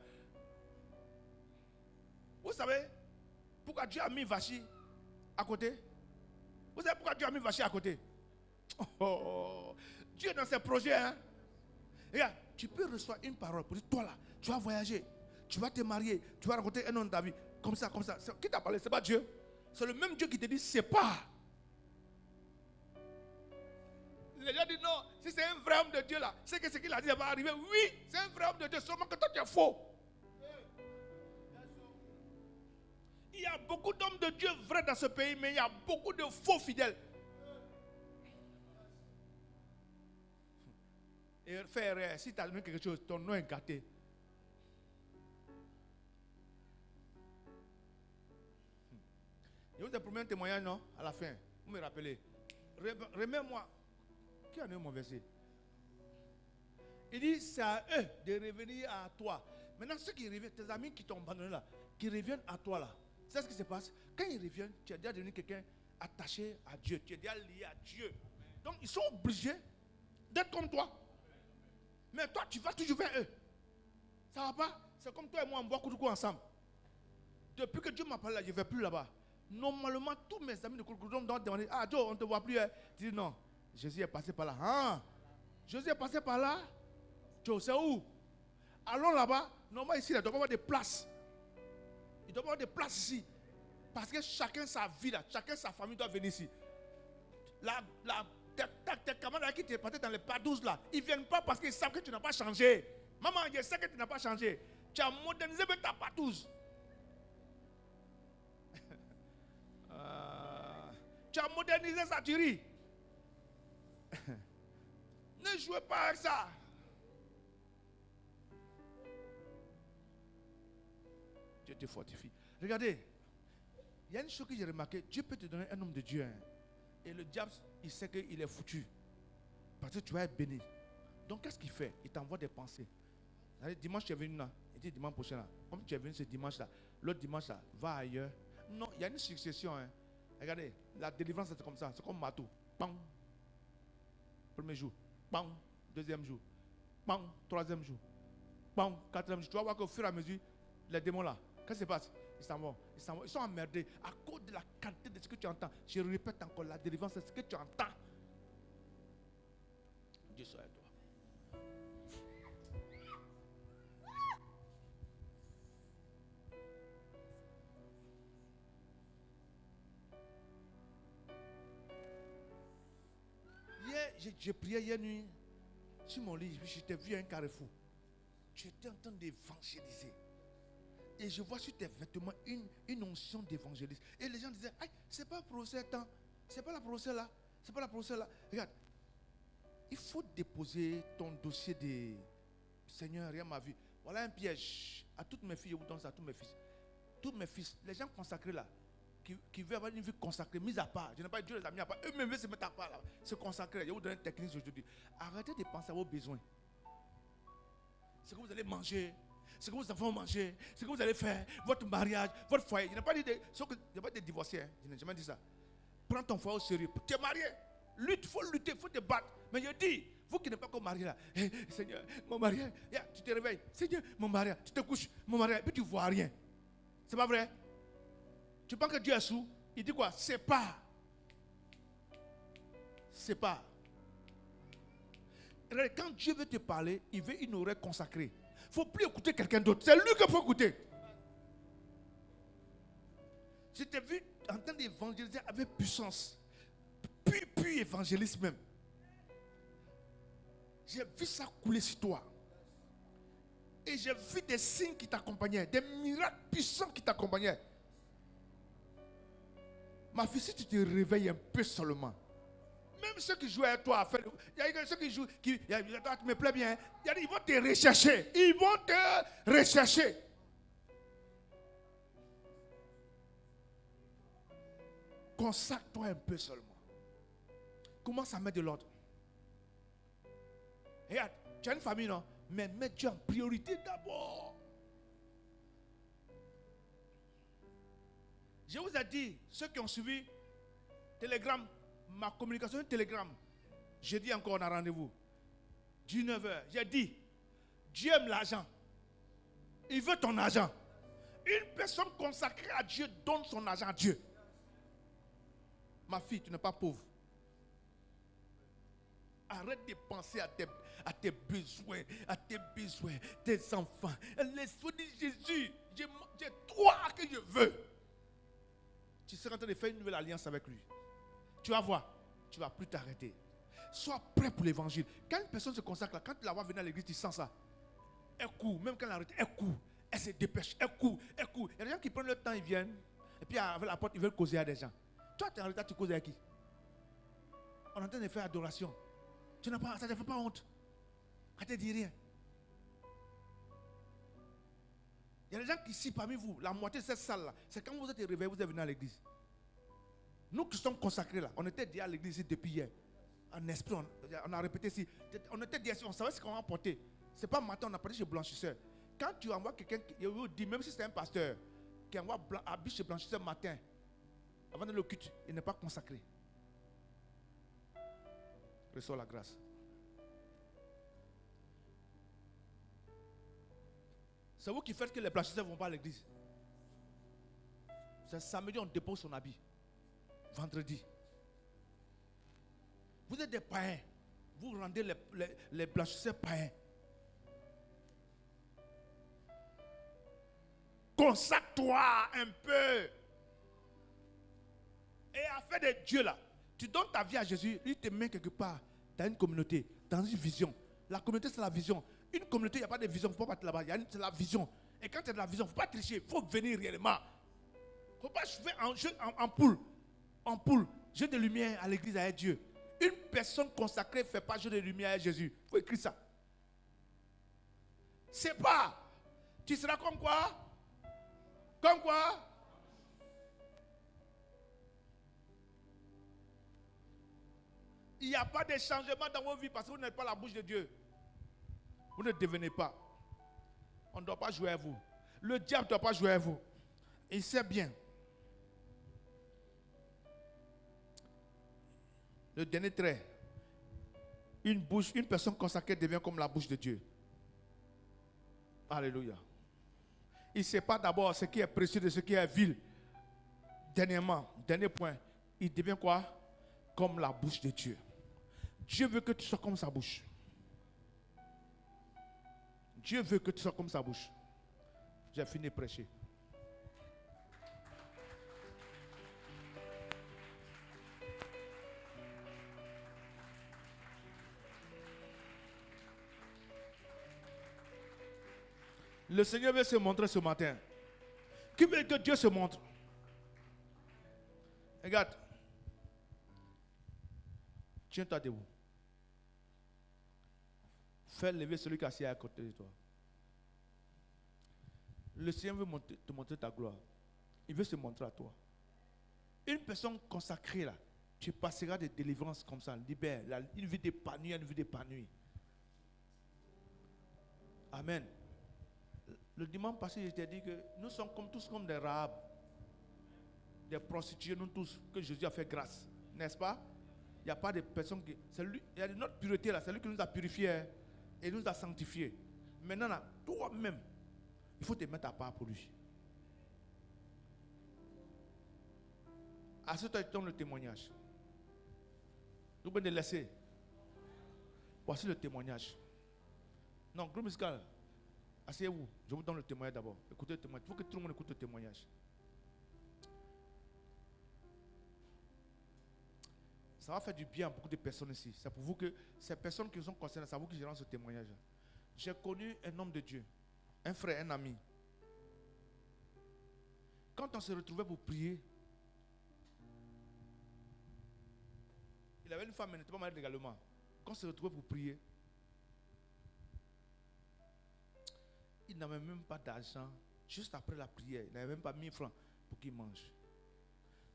Vous savez pourquoi Dieu a mis Vachi à côté? Vous savez pourquoi Dieu a mis Vachi à côté? Oh, Dieu dans ses projets, hein? Regarde, tu peux recevoir une parole pour dire, toi là, tu vas voyager, tu vas te marier, tu vas rencontrer un homme de ta vie, comme ça. Qui t'a parlé? C'est pas Dieu. C'est le même Dieu qui te dit, c'est pas. Les gens disent non, si c'est un vrai homme de Dieu là, c'est que ce qu'il a dit va arriver. Oui, c'est un vrai homme de Dieu, seulement que toi tu es faux. Il y a beaucoup d'hommes de Dieu vrais dans ce pays, mais il y a beaucoup de faux fidèles. Et frère, si tu as donné quelque chose, ton nom est gâté. Je vous ai promis un témoignage, non? À la fin, vous me rappelez. Remets-moi. Qui a donné mon verset? Il dit, c'est à eux de revenir à toi. Maintenant, ceux qui reviennent, tes amis qui t'ont abandonné là, qui reviennent à toi là, c'est ce qui se passe. Quand ils reviennent, tu es déjà devenu quelqu'un attaché à Dieu. Tu es déjà lié à Dieu. Donc, ils sont obligés d'être comme toi. Mais toi, tu vas toujours vers eux. Ça va pas? C'est comme toi et moi, on boit Kouroukou ensemble. Depuis que Dieu m'a parlé là, je ne vais plus là-bas. Normalement, tous mes amis de Kouroukou doivent demander, ah Joe, on ne te voit plus. Hein. Tu dis non, Jésus est passé par là. Ah, Jésus est passé par là? Joe, c'est où? Allons là-bas. Normalement, ici, il doit y avoir des places. Il doit y avoir des places ici. Parce que chacun sa vie là, chacun sa famille doit venir ici. Tes camarades qui te partent dans les pas 12 là, ils ne viennent pas parce qu'ils savent que tu n'as pas changé. Maman, je sais que tu n'as pas changé. Tu as modernisé même ta patouze. Tu as modernisé ça, tu ris. Ne jouez pas avec ça. Dieu te fortifie. Regardez, Il y a une chose que j'ai remarqué, Dieu peut te donner un homme de Dieu. Hein. Et le diable, il sait qu'il est foutu. Parce que tu vas être béni. Donc qu'est-ce qu'il fait? Il t'envoie des pensées. Dimanche, tu es venu là. Il dit dimanche prochain là. Comme tu es venu ce dimanche là, l'autre dimanche là, va ailleurs. Non, il y a une succession. Hein. Regardez, la délivrance c'est comme ça. C'est comme marteau. Bang. Premier jour. Bang. Deuxième jour. Bang. Troisième jour. Bang. Quatrième jour. Tu vas voir qu'au fur et à mesure, les démons là, qu'est-ce qui se passe? Ils s'en vont. Ils sont emmerdés à cause de la qualité de ce que tu entends. Je répète encore, la délivrance c'est ce que tu entends. Dieu soit avec toi. Hier, j'ai prié hier nuit sur mon lit, je t'ai vu à un carrefour. Tu étais en train d'évangéliser. Et je vois sur tes vêtements une onction d'évangéliste. Et les gens disaient, ah, c'est pas le procès temps, c'est pas la procès là, c'est pas la procès là. Regarde, il faut déposer ton dossier de Seigneur, rien m'a vu. Voilà un piège. À toutes mes filles, je vous donne ça, à tous mes fils. Tous mes fils, les gens consacrés là, qui veulent avoir une vie consacrée, mise à part. Je n'ai pas dit Dieu les a mis à part. Eux-mêmes veulent se mettre à part là. Se consacrer. Je vous donne une technique aujourd'hui. Arrêtez de penser à vos besoins. Ce que vous allez manger, ce que vos enfants vont manger, ce que vous allez faire, votre mariage, votre foyer. Je n'ai pas dit de divorcer. Hein. Je n'ai jamais dit ça. Prends ton foyer au sérieux. Tu es marié. Lutte, il faut lutter, il faut te battre. Mais je dis, vous qui n'êtes pas encore marié là, hey, Seigneur, mon mariage, yeah, tu te réveilles. Seigneur, mon mariage, tu te couches, mon mariage, et puis tu ne vois rien. C'est pas vrai? Tu penses que Dieu est sous? Il dit quoi? C'est pas. C'est pas. Quand Dieu veut te parler, il veut une oreille consacrée. Il ne faut plus écouter quelqu'un d'autre. C'est lui qu'il faut écouter. Je t'ai vu en train d'évangéliser avec puissance. Puis évangéliste même. J'ai vu ça couler sur toi. Et j'ai vu des signes qui t'accompagnaient. Des miracles puissants qui t'accompagnaient. Ma fille, si tu te réveilles un peu seulement, même ceux qui jouent avec toi à faire, il y a ceux qui jouent, tu me plais bien, ils vont te rechercher. Ils vont te rechercher. Consacre-toi un peu seulement. Commence à mettre de l'ordre. Regarde, tu as une famille, non? Mais mets Dieu en priorité d'abord. Je vous ai dit, ceux qui ont suivi Telegram, ma communication Telegram, j'ai dit encore, on a rendez-vous. 19h, j'ai dit, Dieu aime l'argent. Il veut ton argent. Une personne consacrée à Dieu donne son argent à Dieu. Ma fille, tu n'es pas pauvre. Arrête de penser à tes besoins, tes enfants. Laisse-moi dire Jésus, j'ai toi que je veux. Tu seras en train de faire une nouvelle alliance avec lui. Tu vas voir, tu ne vas plus t'arrêter. Sois prêt pour l'évangile. Quand une personne se consacre, quand tu la vois venir à l'église, tu sens ça. Elle court, même quand elle arrête, elle court. Elle se dépêche, elle court. Il y a des gens qui prennent le temps, ils viennent. Et puis avec la porte, ils veulent causer à des gens. Toi, tu es en retard, tu causes avec qui? On est en train de faire adoration. Ça ne te fait pas honte. Ça ne te dit rien. Il y a des gens qui ici parmi vous, la moitié de cette salle-là, c'est quand vous êtes réveillés, vous êtes venus à l'église. Nous qui sommes consacrés là, on était déjà à l'église ici depuis hier. En esprit, on a répété ici. On était déjà ici, on savait ce qu'on va apporter. Ce n'est pas matin, on a parti chez blanchisseur. Quand tu envoies quelqu'un, il vous dit, même si c'est un pasteur, qui envoie habit chez blanchisseur matin, avant de le culte, il n'est pas consacré. Reçois la grâce. C'est vous qui faites que les blanchisseurs ne vont pas à l'église. C'est samedi, on dépose son habit. Vendredi. Vous êtes des païens. Vous rendez les blanchisseurs païens. Consacre-toi un peu. Et affaire de Dieu là, tu donnes ta vie à Jésus, il te met quelque part dans une communauté, dans une vision. La communauté, c'est la vision. Une communauté, il n'y a pas de vision, il ne faut pas être là-bas. C'est la vision. Et quand tu as de la vision, il ne faut pas tricher, il faut venir réellement. Il ne faut pas jouer en jeu en poule. En poule, jeu de lumière à l'église avec Dieu. Une personne consacrée ne fait pas jeu de lumière avec Jésus. Il faut écrire ça. C'est pas. Tu seras comme quoi? Comme quoi? Il n'y a pas de changement dans vos vies parce que vous n'êtes pas la bouche de Dieu. Vous ne devenez pas. On ne doit pas jouer à vous. Le diable ne doit pas jouer à vous. Il sait bien. Le dernier trait. Une personne consacrée devient comme la bouche de Dieu. Alléluia. Il ne sait pas d'abord ce qui est précieux de ce qui est vil. Dernier point. Il devient quoi? Comme la bouche de Dieu. Dieu veut que tu sois comme sa bouche. Dieu veut que tu sois comme sa bouche. J'ai fini de prêcher. Le Seigneur veut se montrer ce matin. Qui veut que Dieu se montre? Regarde. Tiens-toi debout. Fais lever celui qui est assis à côté de toi. Le Seigneur veut te montrer ta gloire. Il veut se montrer à toi. Une personne consacrée là, tu passeras des délivrances comme ça, libère, une vie d'épanouie, une vie d'épanouie. Amen. Le dimanche passé, je t'ai dit que nous sommes tous comme des Rahab, des prostituées, nous tous, que Jésus a fait grâce. N'est-ce pas? Il n'y a pas de personne qui. Il y a notre pureté là, c'est lui qui nous a purifiés et nous a sanctifiés. Maintenant, là, toi-même, il faut te mettre à part pour lui. Assieds-toi et donne le témoignage. Vous pouvez le laisser. Voici le témoignage. Non, groupe musical. Asseyez-vous. Je vous donne le témoignage d'abord. Écoutez le témoignage. Il faut que tout le monde écoute le témoignage. Ça va faire du bien à beaucoup de personnes ici. C'est pour vous que ces personnes qui sont concernées, c'est à vous que je rends ce témoignage. J'ai connu un homme de Dieu, un frère, un ami. Quand on se retrouvait pour prier, il avait une femme, mais il n'était pas marié également. Quand on se retrouvait pour prier, il n'avait même pas d'argent. Juste après la prière, il n'avait même pas 1000 francs pour qu'il mange.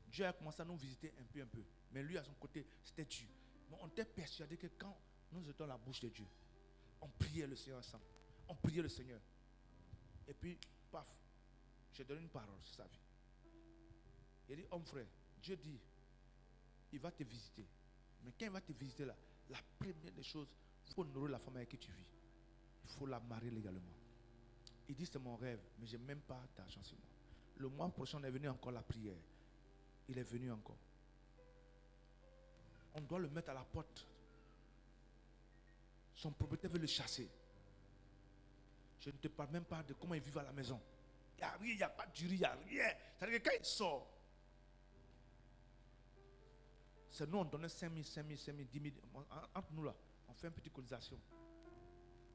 Dieu a commencé à nous visiter un peu. Mais lui, à son côté, c'était Dieu. Mais on était persuadé que quand nous étions à la bouche de Dieu, on priait le Seigneur ensemble. On priait le Seigneur. Et puis, paf, j'ai donné une parole sur sa vie. Il dit, homme frère, Dieu dit, il va te visiter. Mais quand il va te visiter là, la première des choses, il faut honorer la femme avec qui tu vis. Il faut la marier légalement. Il dit, c'est mon rêve, mais je n'ai même pas d'argent sur moi. Le mois prochain, on est venu encore à la prière. Il est venu encore. On doit le mettre à la porte. Son propriétaire veut le chasser. Je ne te parle même pas de comment il vit à la maison. Il n'y a rien, il n'y a pas de jury, il n'y a rien. C'est-à-dire que quand il sort, c'est nous, on donnait 5 000, 5 000, 5 000, 10 000. Entre nous là, on fait une petite cotisation.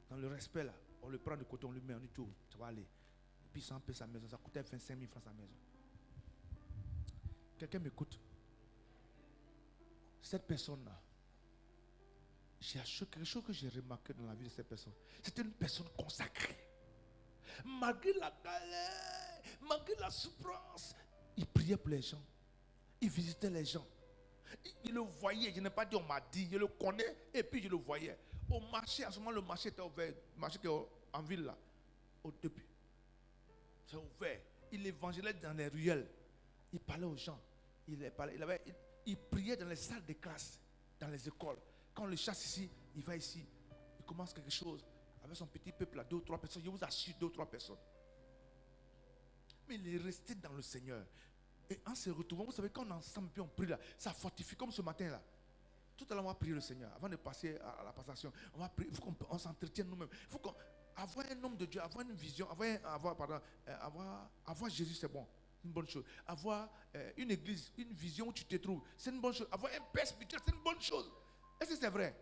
Dans le respect là, on le prend de côté, on lui met, on dit tout, tu vas aller. Et puis ça en paie sa maison, ça coûtait 25 000 francs sa maison. Quelqu'un m'écoute. Cette personne-là, quelque chose que j'ai remarqué dans la vie de cette personne. C'était une personne consacrée. Malgré la galère, malgré la souffrance, il priait pour les gens. Il visitait les gens. Il le voyait, je n'ai pas dit on m'a dit, je le connais et puis je le voyais. Au marché, à ce moment le marché était ouvert, le marché qui est en ville là, au début. C'est ouvert. Il évangélisait dans les ruelles. Il parlait aux gens. Il priait dans les salles de classe, dans les écoles. Quand on le chasse ici, il va ici. Il commence quelque chose avec son petit peuple là, 2 ou 3 personnes. Je vous assure, 2 ou 3 personnes. Mais il est resté dans le Seigneur. Et en se retrouvant, vous savez, quand on est ensemble, puis on prie là, ça fortifie comme ce matin là. Tout à l'heure, on va prier le Seigneur. Avant de passer à la passation, on va prier. Il faut qu'on s'entretienne nous-mêmes. Il faut avoir un homme de Dieu, avoir une vision, avoir Jésus, c'est bon. Une bonne chose. Avoir une église, une vision où tu te trouves, c'est une bonne chose. Avoir un père spirituel, c'est une bonne chose. Est-ce que c'est vrai?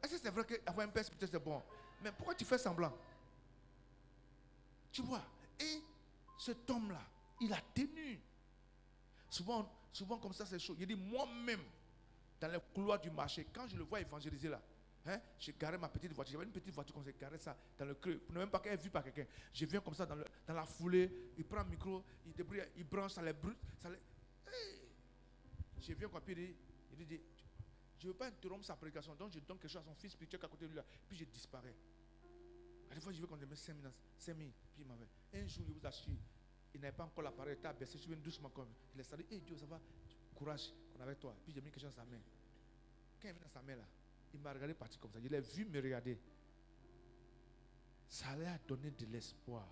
Est-ce que c'est vrai qu'avoir un père spirituel, c'est bon? Mais pourquoi tu fais semblant? Tu vois? Et cet homme-là, il a tenu. Souvent comme ça, c'est chaud. Il dit, moi-même, dans les couloirs du marché, quand je le vois évangéliser là, j'ai garé ma petite voiture. J'avais une petite voiture comme ça, j'ai garé ça dans le creux, pour ne même pas qu'elle ait vu par quelqu'un. Je viens comme ça dans la foulée, il prend le micro, il débrouille, il branche, ça les brûle. Hey! Je viens quoi, puis il dit, Je ne veux pas interrompre sa prédication. Donc je donne quelque chose à son fils spirituel qui est à côté de lui. Là, puis je disparais. À des fois, je veux qu'on me 5 minutes. Puis il m'avait. Un jour, je vous assure, il n'avait pas encore l'appareil. Il était abaissé. Je viens doucement comme. Il a salué. Hey Dieu, ça va? Courage, on est avec toi. Puis j'ai mis quelque chose dans sa main. Quand il a mis dans sa main là, il m'a regardé partir comme ça. Il a vu me regarder. Ça allait donner de l'espoir.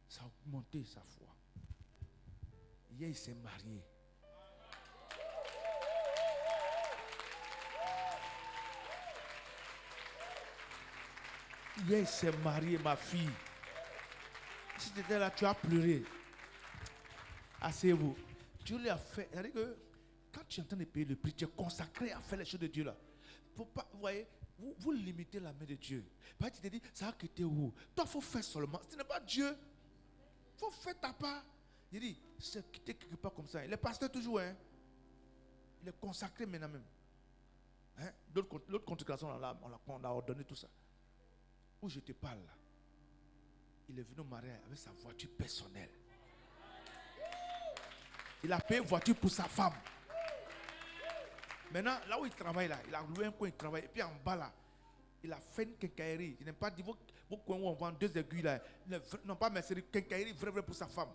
Ça a augmenté sa foi. Hier, il s'est marié. Hier, il s'est marié, ma fille. Si tu étais là, tu as pleuré. Asseyez-vous. Dieu lui a fait. C'est-à-dire que quand tu es en train de payer le prix, tu es consacré à faire les choses de Dieu là. Faut pas, vous voyez, vous limitez la main de Dieu. Parce que tu te dis, ça va quitter où? Toi, il faut faire seulement. Ce n'est pas Dieu. Il faut faire ta part. Il dit, c'est quitter quelque part comme ça. Les pasteurs toujours, hein. Il est consacré maintenant même. Hein? L'autre consécration, là, on a ordonné tout ça. Où je te parle là, il est venu au mariage avec sa voiture personnelle. Il a payé une voiture pour sa femme. Maintenant, là où il travaille là, il a loué un coin, il travaille. Et puis en bas là, il a fait une quincaillerie. Il n'a pas dit vos coins où on vend 2 aiguilles là. Non, pas Mercedes, quincaillerie vrai pour sa femme.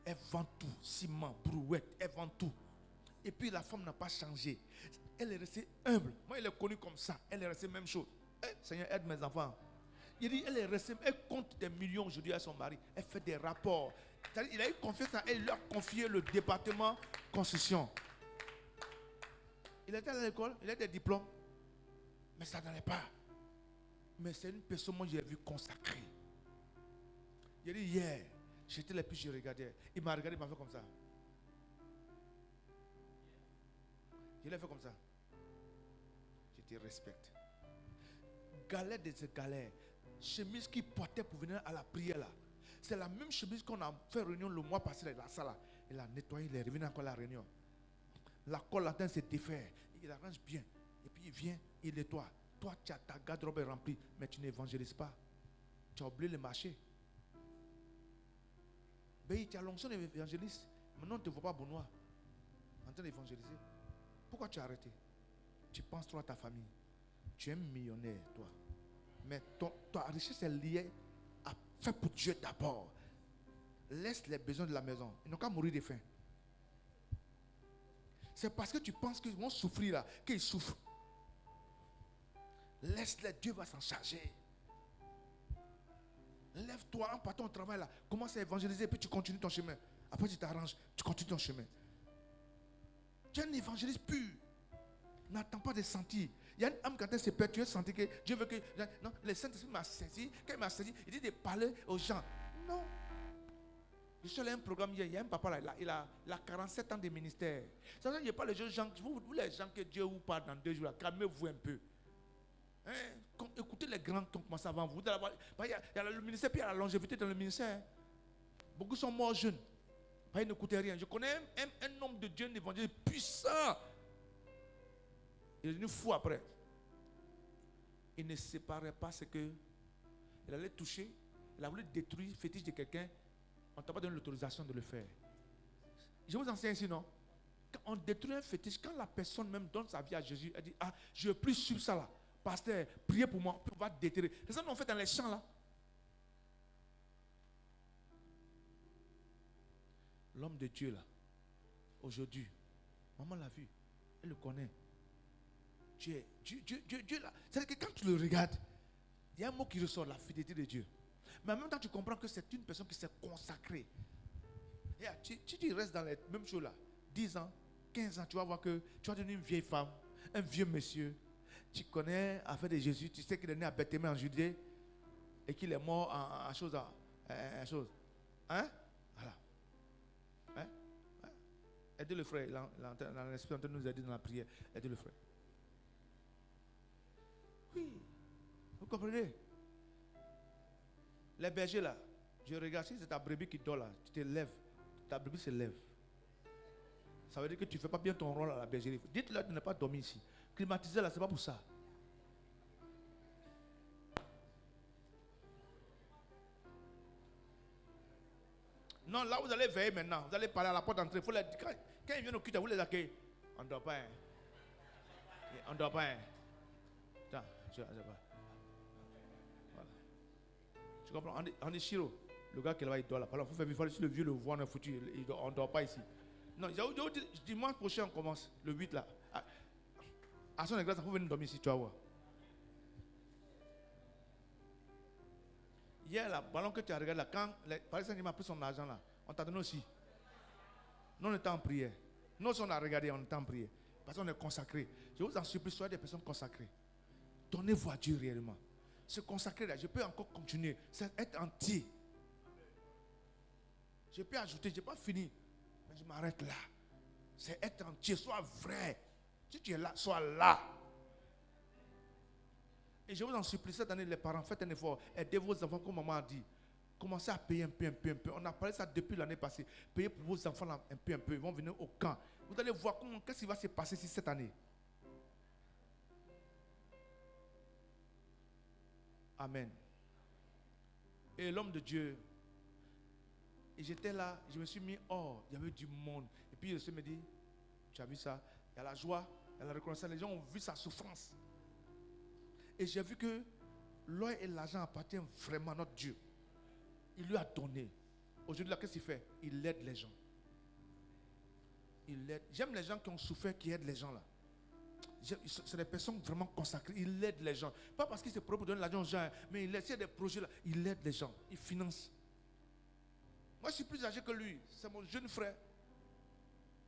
Elle vend tout, ciment, brouette, elle vend tout. Et puis la femme n'a pas changé. Elle est restée humble. Moi, elle est connue comme ça. Elle est restée même chose. Seigneur, aide mes enfants. Il dit, elle est restée, elle compte des millions aujourd'hui à son mari. Elle fait des rapports. Il a eu confiance à elle, il lui a confié le département construction. Il était à l'école, il a des diplômes. Mais ça n'allait pas. Mais c'est une personne, moi, j'ai vu consacrée. Il dit, hier, j'étais là, puis je regardais. Il m'a regardé, il m'a fait comme ça. Je l'ai fait comme ça. Je te respecte. Galet de ce galet. Chemise qu'il portait pour venir à la prière là. C'est la même chemise qu'on a fait réunion le mois passé dans la salle là. Il a nettoyé, il est revenu encore à la réunion. La colle là s'est défaite. Il arrange bien. Et puis il vient, il nettoie. Toi, tu as ta garde-robe remplie, mais tu n'évangélises pas. Tu as oublié le marché. Ben, tu as l'onction d'évangéliste. Maintenant, on ne te voit pas Benoît en train d'évangéliser. Pourquoi tu as arrêté? Tu penses trop à ta famille. Tu es un millionnaire, toi. Mais ta richesse est liée à faire pour Dieu d'abord. Laisse les besoins de la maison. Ils n'ont qu'à mourir de faim. C'est parce que tu penses qu'ils vont souffrir là, qu'ils souffrent. Laisse-les, Dieu va s'en charger. Lève-toi en partant au travail là. Commence à évangéliser, puis tu continues ton chemin. Après tu t'arranges, tu continues ton chemin. Tu es un évangéliste pur. N'attends pas de sentir. Il y a une âme quand elle se perd, tu as senti que Dieu veut que. Non, le Saint-Esprit m'a saisi. Quand il m'a saisi, il dit de parler aux gens. Non. Je suis allé à un programme hier. Il y a un papa là, il a 47 ans de ministère. Ça veut dire qu'il n'y a pas les gens, vous les gens que Dieu vous parle dans 2 jours là, calmez-vous un peu. Hein? Écoutez les grands qui ont commencé avant vous. Il y a le ministère, puis il y a la longévité dans le ministère. Beaucoup sont morts jeunes. Ils n'écoutaient rien. Je connais un homme de Dieu, un évangéliste puissant. Il est devenu fou après. Il ne séparait pas ce que il allait toucher. Il a voulu détruire le fétiche de quelqu'un. On ne t'a pas donné l'autorisation de le faire. Je vous enseigne ici, non? Quand on détruit un fétiche, quand la personne même donne sa vie à Jésus, elle dit, ah, je ne veux plus suivre ça là. Pasteur, priez pour moi, puis on va détruire. C'est ça qu'on fait dans les champs là. L'homme de Dieu là, aujourd'hui, maman l'a vu, elle le connaît. Dieu là. C'est-à-dire que quand tu le regardes, il y a un mot qui ressort, la fidélité de Dieu. Mais en même temps, tu comprends que c'est une personne qui s'est consacrée. Et tu restes dans les mêmes choses là, 10 ans, 15 ans, tu vas voir que tu vas devenir une vieille femme, un vieux monsieur. Tu connais l'affaire de Jésus, tu sais qu'il est né à Bethléem en Judée et qu'il est mort en chose. Hein? Voilà. Hein? Aidez le frère, l'Esprit en train de nous aider dans la prière. Aidez le frère. Oui, vous comprenez? Les bergers là, je regarde, si c'est ta brebis qui dort là, tu te lèves, ta brebis se lève. Ça veut dire que tu ne fais pas bien ton rôle à la bergerie. Dites-leur de ne pas dormir ici. Climatiser là, ce n'est pas pour ça. Non, là, vous allez veiller maintenant. Vous allez parler à la porte d'entrée. Quand ils viennent au culte, vous les accueillez. On ne dort pas. Hein. On ne dort pas. Hein. Attends, je sais pas. Voilà. Tu comprends? On dit Chiro. Le gars qui est là, il dort là. Alors, il faut faire vivre. Si le vieux le voit, on est foutu. On ne dort pas ici. Non, dimanche prochain, on commence. Le 8 là. À son église, il faut venir dormir ici, tu vas voir. Hier, le ballon que tu as regardé là, quand Paris Saint-Germain a pris son argent là, on t'a donné aussi. Nous, on était en prière. Nous, on a regardé, on était en prière. Parce qu'on est consacré. Je vous en supplie, soyez des personnes consacrées. Donnez-vous à Dieu réellement. Se consacrer là, je peux encore continuer. C'est être entier. Je peux ajouter, je n'ai pas fini. Mais je m'arrête là. C'est être entier, sois vrai. Si tu es là, sois là. Et je vous en supplie, cette année, les parents, faites un effort. Aidez vos enfants, comme maman a dit. Commencez à payer un peu. On a parlé de ça depuis l'année passée. Payez pour vos enfants là, un peu. Ils vont venir au camp. Vous allez voir qu'est-ce qui va se passer ici cette année. Amen. Et l'homme de Dieu, et j'étais là, je me suis mis hors, il y avait du monde. Et puis je me dit, tu as vu ça? Il y a la joie, il y a la reconnaissance. Les gens ont vu sa souffrance. Et j'ai vu que l'or et l'argent appartiennent vraiment à notre Dieu. Il lui a donné. Aujourd'hui, là, qu'est-ce qu'il fait? Il aide les gens. Il aide. J'aime les gens qui ont souffert, qui aident les gens là. C'est des personnes vraiment consacrées. Il aide les gens. Pas parce qu'il se propose de donner l'argent aux gens, mais il essaie des projets là. Il aide les gens. Il finance. Moi, je suis plus âgé que lui. C'est mon jeune frère.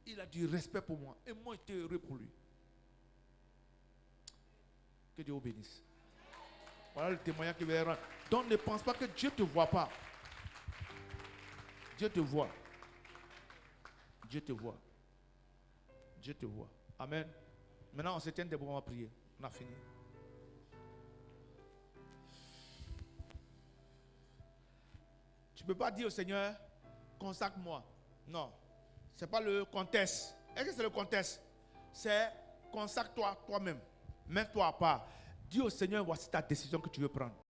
Il a du respect pour moi. Et moi, j'étais heureux pour lui. Que Dieu vous bénisse. Voilà le témoignage qu'il va rendre. Donc ne pense pas que Dieu ne te voit pas. Dieu te voit. Dieu te voit. Dieu te voit. Amen. Maintenant, on se tient debout, on va prier. On a fini. Tu ne peux pas dire au Seigneur, consacre-moi. Non. Ce n'est pas le contexte. Est-ce que c'est le contexte? C'est consacre-toi toi-même. Mets-toi à part. Dis au Seigneur, voici ta décision que tu veux prendre.